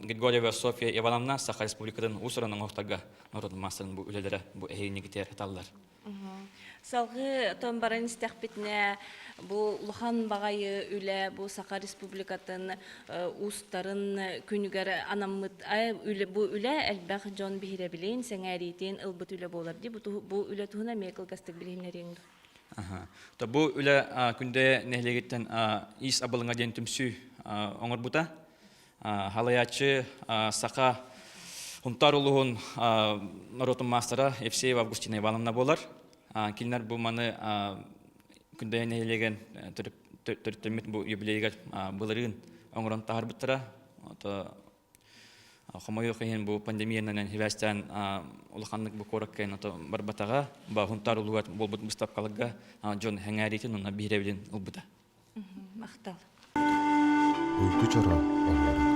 Григорьева София Ивановна Саха Республикатын усыранын оқтарға Нуротун мастерын бу үлелері бу эхейнегітер талылар. Салгы томбарын истәхбитне бу Лухан багайы үле бу Саха Республикатын устарын күнүгөр анаммыт үле бу үле элбах жон бихире билен сеңәритен ылбыт үле болар ди бу үле туна мекл гастык билинерин. То бу үле күндө нехлегеттен ис абылыңа ден түмсү оңор бута халаячы Саха Хунтар улугун Нуротун мастера Евсеева Августина Ивановна болар. Килнер бу маны күндө нехлеген төрттөмөт бу юбилейге былырын оңорон тахар буттара. Ото хомойо кыйын бу пандемиянан хивастан улаханлык бу кораккан ото барбатага ба Хунтар улугат болбут мустапкалыгга жон хаңаритин уна биребилин улбута. Мактал. Uyku çoran onları.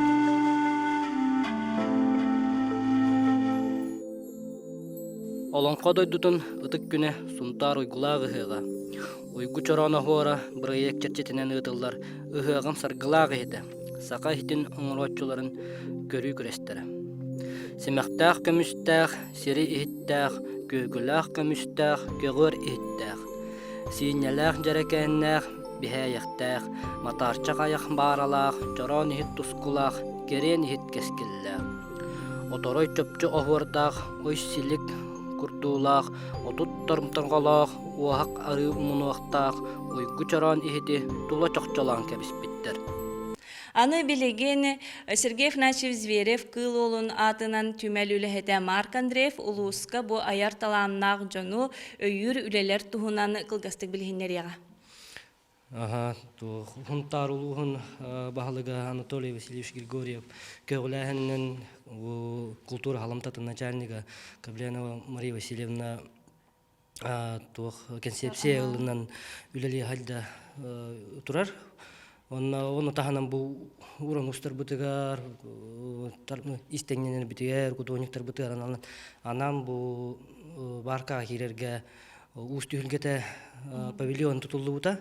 Олонко дойдутун ытык күнэ сунтар уйгулаагы ыһыга. Уйгу чороно хора бырыйек черчетинен ытыллар ыһыгам саргылаагы эде. Сака хитин оңороччуларын көрүү күрестере. Семехтаах көмүстаах, сири ихиттаах, көгүлаах көмүстаах, көгөр ихиттаах. Сииннелаах жарекеннаах, биһээйэхтаах, матарчак аяк бааралаах, чорон ихит тускулаах, керен ихит кескиллаах. Оторой чөпчү оһуордаах, ой силик курдуулаах, отут тормторголоох, уахак ары мунуактаах, уйгу чорон ихити тула чокчолаан кебиспиттер. Аны билеген Сергей Фначев Зверев кыл олун атынан түмәл үлехете Марк Андреев улуска бу аяр талааннаах жону өйүр үлелер туһунан кылгастык билгеннерияга. Хунтар улугун баһалыга Анатолий Васильевич Григорьев, көгүлэһинен культура халамтатын начальника Кабленова Мария Васильевна концепция ылынан үлели халда турар. Оны таханан бу уран устар бытыгар, истеңненен битигер, кудониктар бытыгар анан бу барка хирерге уст түлгете павильон тутулута.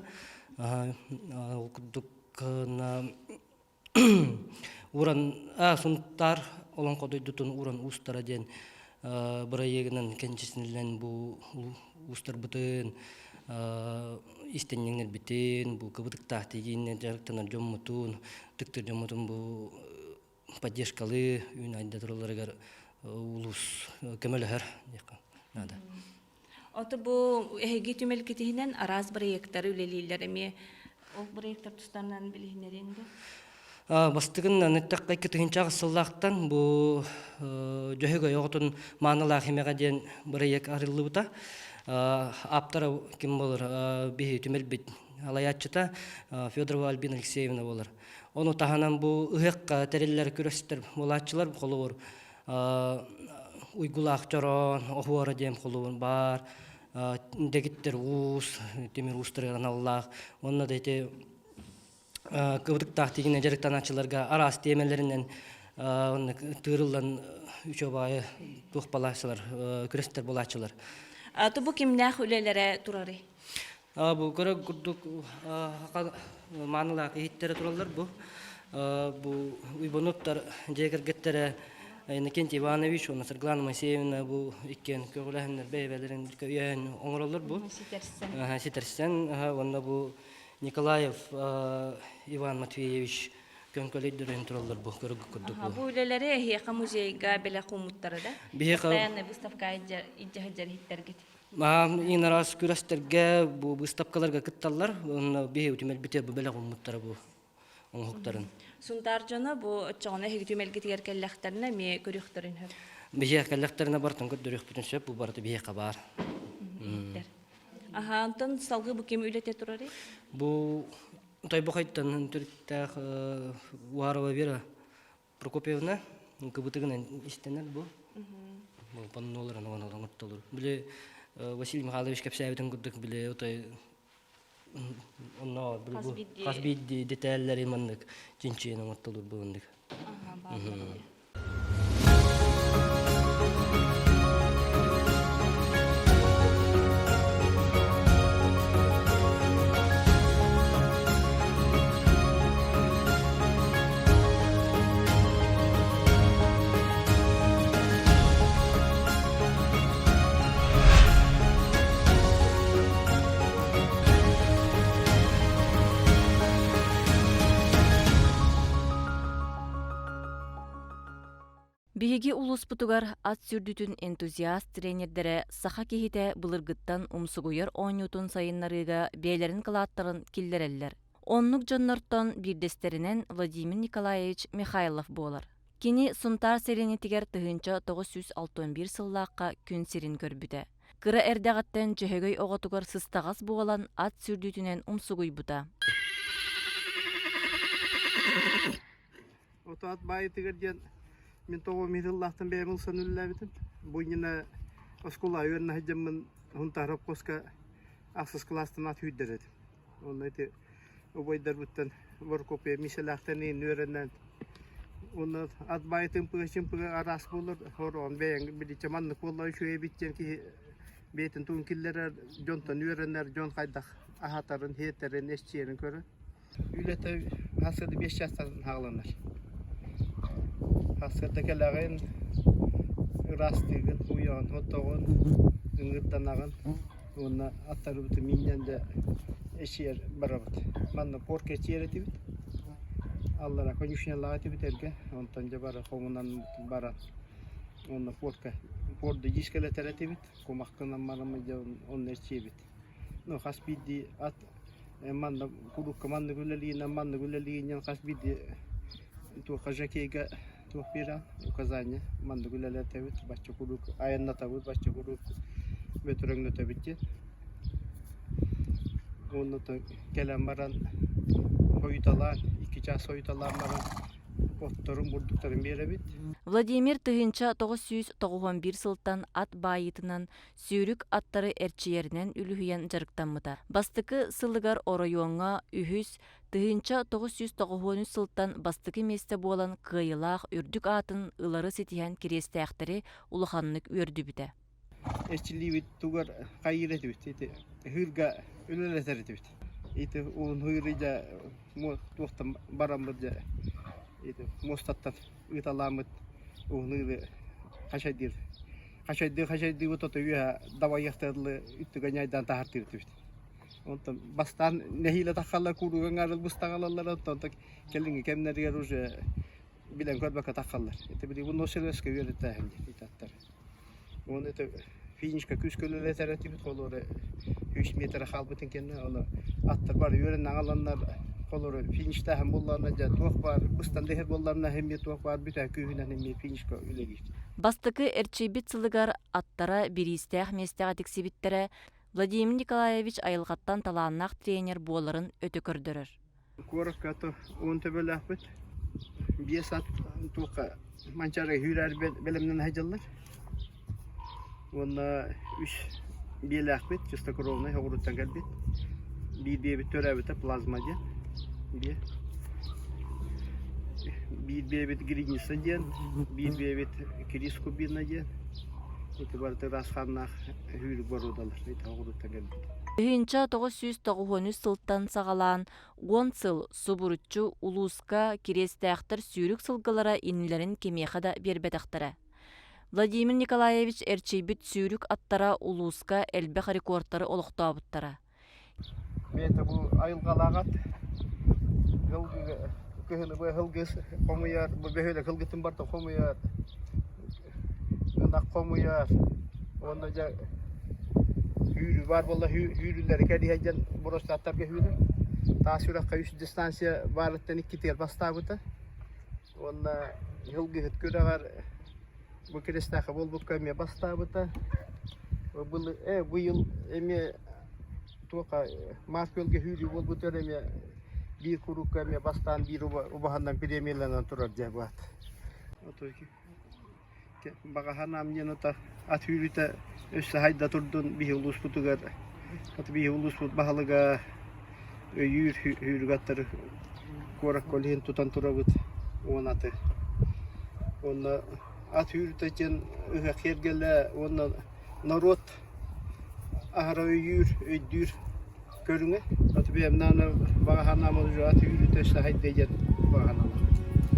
Уран сунтар олон кодойдутун уран устара ден бырайегинен кенчесинен бу устар бытын истеннеңнер битен бу кыбытыктах дегеннен жарыктанар жоммутун тыктыр жоммутун бу поддержкалы үн айда тураларыгар улус кемелехер нада. Ото бу эги түмел кетинен араз проекттар үлелилерме ол проекттар тустарынан билгенеринде. Бастыгын неттак кайтыгынча сыллактан бу жөһөгө йоготун маналах хемега ден проект арылыбыта. Аптара ким болар би түмел бит алаячта Федорова Альбина Алексеевна болар. Оны таханан бу ыгыкка тереллер күрөстөр булачылар колор уйгулак чорон охуара дем колор бар. Дегиттер уус, темир устырган Аллах. Онна дейте кыбыктах деген жарыктан ачыларга арас темелеринен тырылдан үчөбайы тух баласылар, күрөстөр булачылар. Бу кимнах үлелере турары? Бу көрө курдук маналак ихиттере туралар бу. Бу уйбонуттар жегергеттере Иннокентий Иванович, он Светлана Моисеевна бу иккен көгләһеннәр бәйбәләрен көйән оңроллар бу. Ситерсен, онда бу Николаев Иван Матвеевич көнкөлөйдөрен тураллар бу көргү курдук бу. Бу үлеләре Хека музейга белә кумуттары да. Бияка Баяны выставка иҗаһаҗар хиттерге. Инарас күрәстерге бу выставкаларга кытталлар, оны бие үтемел бите бу беле гоммуттары бу оңуктарын. Сунтар жана бу чоңна хигтүмелге тигер келлехтерне ме көрүхтөрүн хөп. Бие келлектерine бартын көдөрүк бүтүн сөп бу барды бие кабар. Аха, антон салгы бу кем үлете турары? Бу тайбахайттан түрттә Уарова Вера Прокопьевна кыбытыгынан истенер бу. Бу панноларын онолар оттолор. Биле Василий Михайлович Капсаевтан күрдүк биле отой онно бу хасбид детальлери мандык тинченин оттолор бундык. Биһиги улус бутугар ат сүрдүтүн энтузиаст тренердере саха кихите былыргыттан умсугуяр оонютун сайыннарыга бээлерин кылааттарын киллереллер. Оннук жоннортон бирдестеринен Владимир Николаевич Михайлов болар. Кини сунтар серенетигер тыгынча 961 сыллаакка күн сирин көрбүтэ. Кыра эрдегаттен жөһөгөй оготугар сыстагас бугалан ат сүрдүтүнен умсугуйбута. Отат байытыгерден мен тоғы мириллахтан бәйміл саныллабитин. Бұйнына оскула өрні хаджамын хунтарып қоска ақсыз кластан ат үйдереді. Оны айты обойдар бұттан варкопе мишелахтан ең өрінен. Оны ат байытын пұғышын пұғы арас болыр. Хорон бәйін білі чаманлық болар шөе біттен ки бейтін туын киллерер жонтан өрінер жон қайдақ ахатарын, хеттерін, эшчерін көрі. Үйлеті асырды 5 жастан хағыланар. Hasırda kelağın rastığın, uyan, hottağın, ıngırtanağın, ona atları bütün minyende eşiyer barabat. Manna pork eşiyer etibit. Allah'a konuşuyorlar etibit erke. Ondan cebara komunan bara. Ona porda ciskeler etibit. Komakkanan maramıca onun eşiyer bit. No hasbidi at manna kuruk manna güleliğinden hasbidi tu kajakega Тухпира указания мандагулале тавит бачча курук аянна тавит бачча курук ветрөңнө тавитти онно то келем баран хойталар 2 час хойталар баран потторун бурдуктарын беребит. Владимир тыгынча 991 сылтан ат байытынан сүйрүк аттары эрчиеринен үлүхүйен жарыктанмыта. Бастыкы сылыгар оройуңа үхүс тыгынча 993 сылтан бастыкы месте болан кыйылах үрдүк атын ылары сетиһен кирестээхтери улаханнык үрдүбүтэ. Эчиливит тугар кайыретибит. Хырга үлелетеритибит. Ити он хырыжа мо тохтам барамбыжа. Ити мостаттан ыталамыт угнылы хашайдыр. Хашайды вот это я давай яхтерлы үттүгәнәйдан тахартыртыбит. Онтан бастан нехиле тахалла куругаңар бустагалалар онтан келинге кемнәргә уже билен көрбәкә тахаллар. Ити били бу ношелескә йөрәтә хәнди итаттар. Оны это финишка күскөлләр тәрәтибит холоры 3 метр халбытын кенне аны аттар бар йөрән агаланнар холоры финишта һәм булларына да туак бар. Бустан дехер булларына һәм туак бар бүтә күһүнән һәм финишка үлеги. Бастыкы эрчибит сылыгар аттара биристәх местәгә тексибиттере Владимир Николаевич айылгаттан талааннак тренер боларын өтө көрдөрөр. Коркато он төбеләпет. Бесат тука манчары хүрәр белемнән хаҗаллар. Онна 3 беләпет, чистокровный хогруттан галбит. Bir törəbətə plazma diye. Bir bebet grinisa diye. Bir bebet kris kubina diye. Ити барты расханнах хүрүк борудалар. Ити огурутта келди. Үһүнчө 993 сылтан сагалаан 10 сыл субурутчу улуска кирестээхтер сүйрүк сылгылара инилерин кемиехада бербетактара. Владимир Николаевич эрчийбит сүйрүк аттара улуска элбех рекордтары олуктообуттара. Бета бу айылгалагат кыһыны бу хылгыс комуяр бу бехеле кылгытын барта комуяр ына комуяр онда жа hürü var valla hürüleri kedi heyen borostatlarga hürü. Ta sürakka üst distansiya varlıktan 2 tel bastabıta. Onda yılgı hıtkıda var. Bu kirestaka bol bu kömye bastabıta. Bu yıl emi tuqa mart yılgı hürü bol bu töremye bir kuru kömye bastan bir ubahandan premierlerden turar cebat. Otoki. Baga hanam yenota at hürüte össe hayda turdun bir ulus putugar. At bir ulus put bahalıga yür hürgatları korak kolhin tutan turabıt onatı. Onda at hürüte için hergele onda narot ahara yür ödür görünge. At bir emnana baga hanamı at hürüte össe hayda yen baga hanam.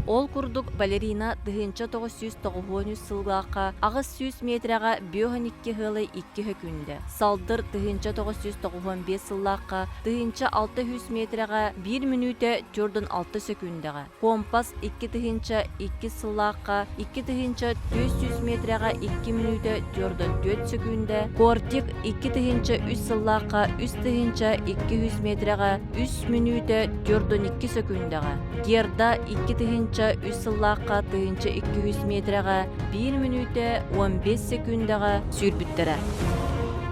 Ол курдук балерина тыһынча 990 сылгаакка агыс 100 метрага биоханикки хылы 2 хөкүндө. Салдыр тыһынча 995 сылгаакка тыһынча 600 метрага 1 минуте 46 секундага. Компас 2 тыһынча 2 сылгаакка 2 тыһынча 400 метрага 2 минуте 44 секунда. Кортик 2 тыһынча 3 сылгаакка 3 тыһынча 200 метрага 3 минуте 42 секундага. Герда 2 тыһынча 3 сыллааққа тыһынча 200 метрага 1 минуте 15 секундага сүйрбүттөрө.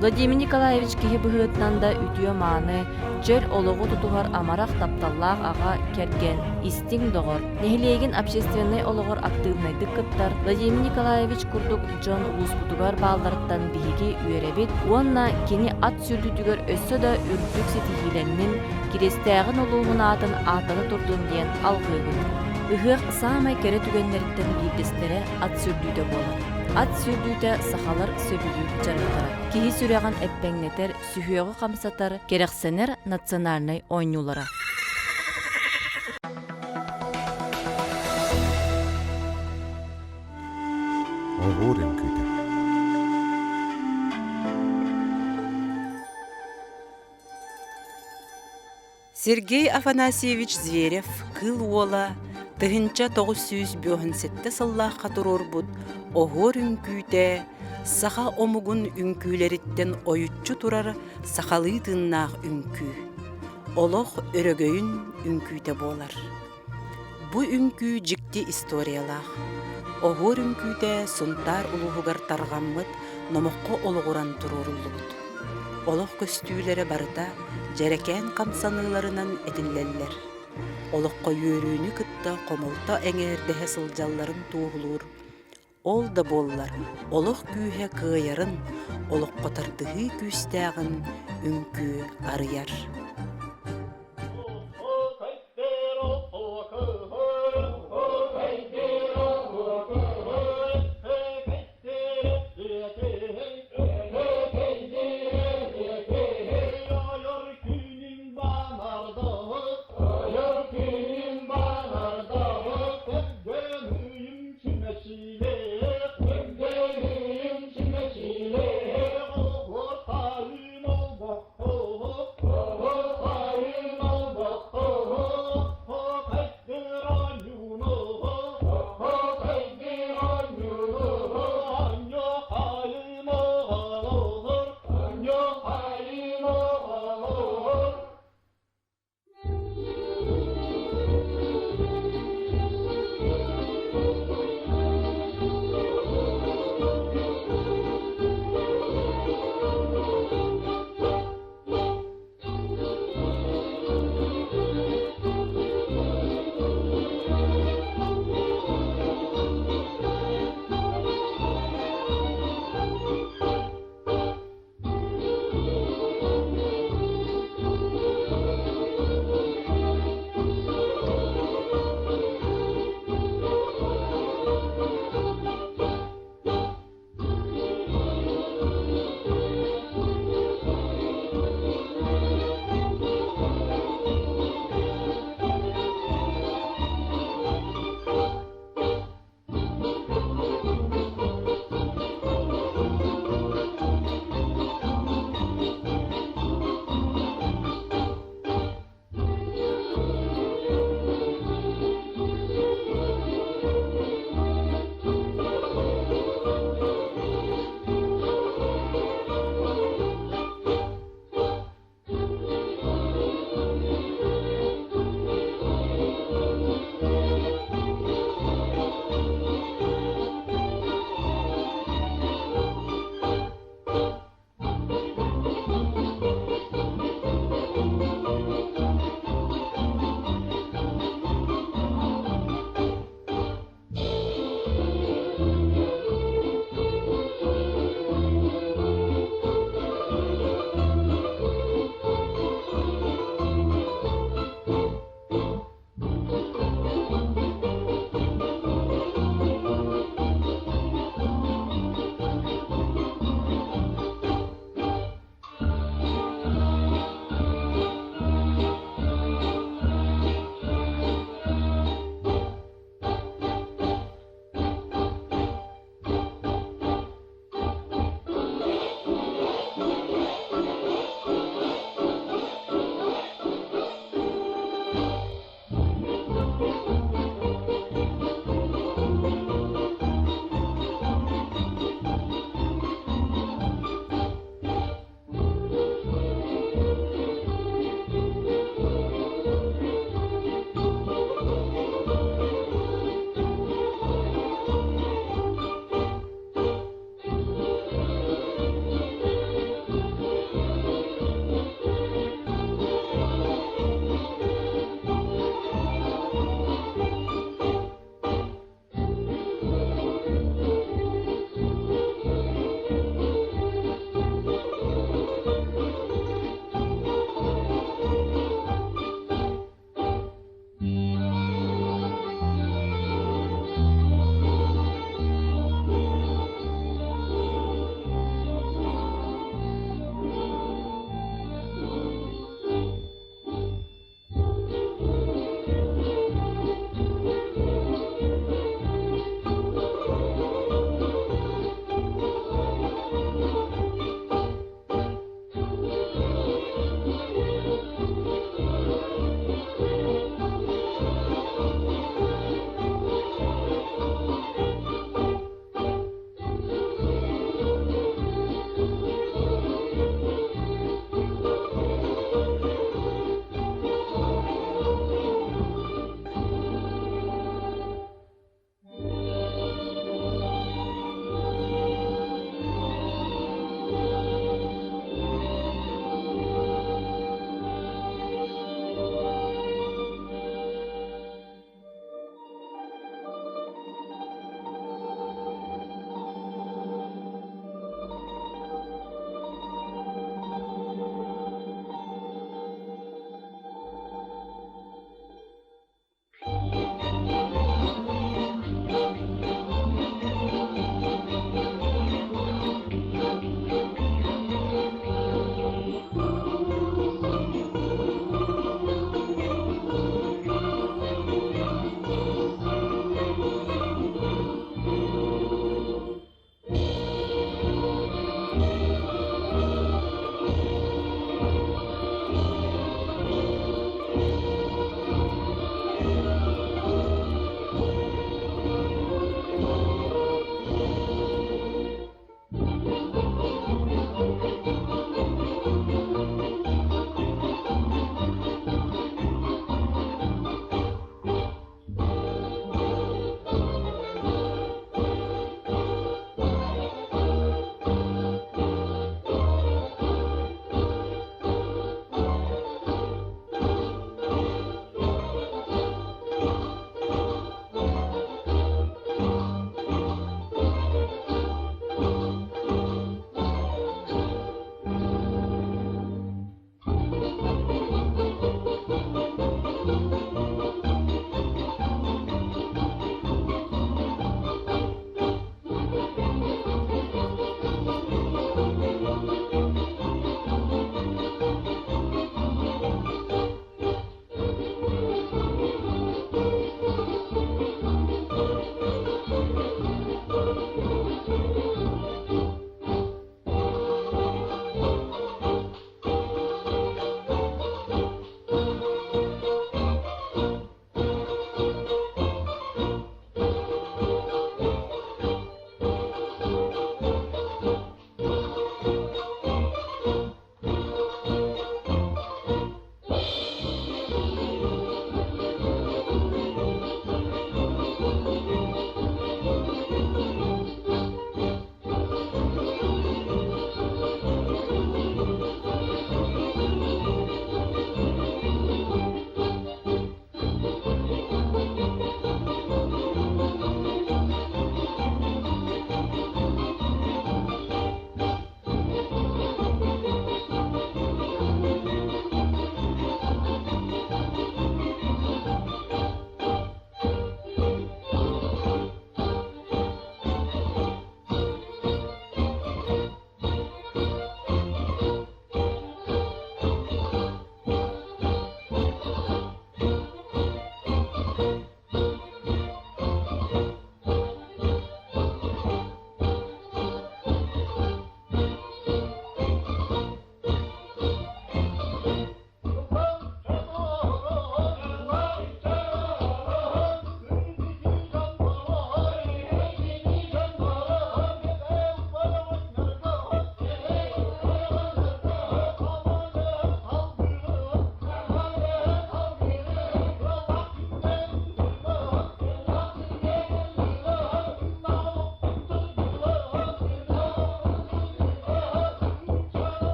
Владимир Николаевич киһи быһыытынан да үтүө мааны жер ологу тутугар амарах тапталлаах ага керген истиң догор. Нехилеген общественный ологор активнайдык кыттар Владимир Николаевич курдук Джон Улуспутугар баалдарыттан биһиги үөребит. Уонна кини ат сүрдүтүгөр өссө да үрдүк сетихиленнин кирестээгин олуухун атын атаны турдун диэн алгыыбыт. Ыһыах саамай кере түгеннериттен биирдестере ат сүрдүүтэ болот. Ат сүрдүүтэ сахалар сөбүлүү жарыктара. Киһи сүрэган эппеңнетер сүһүөгө камсатар керексенер национальный ойнулара. Оғур үңкүйдө. Сергей Афанасьевич Зверев кыл уола тыһынча 997 сыллааққа турурбут оғур үңкүйте саха омугун үңкүүлериттен ойуччу турар сахалыы тыннаах үңкүү. Олох өрөгөйүн үңкүйте болар. Бу үңкүү жикти историялаах. Оғур үңкүйте сунтар улуугар таргаммыт номокко олугуран туруруллубут. Олох көстүүлері барыта жерекен камсаныларынан этиллеллер. Олыққа үйөрүүнү кытта комолта эңердеhe сылжалларын туğulur. Ол да боллар. Олық күйе кыйарын, олыққа тардығы күйстәғын үңкү арыяр.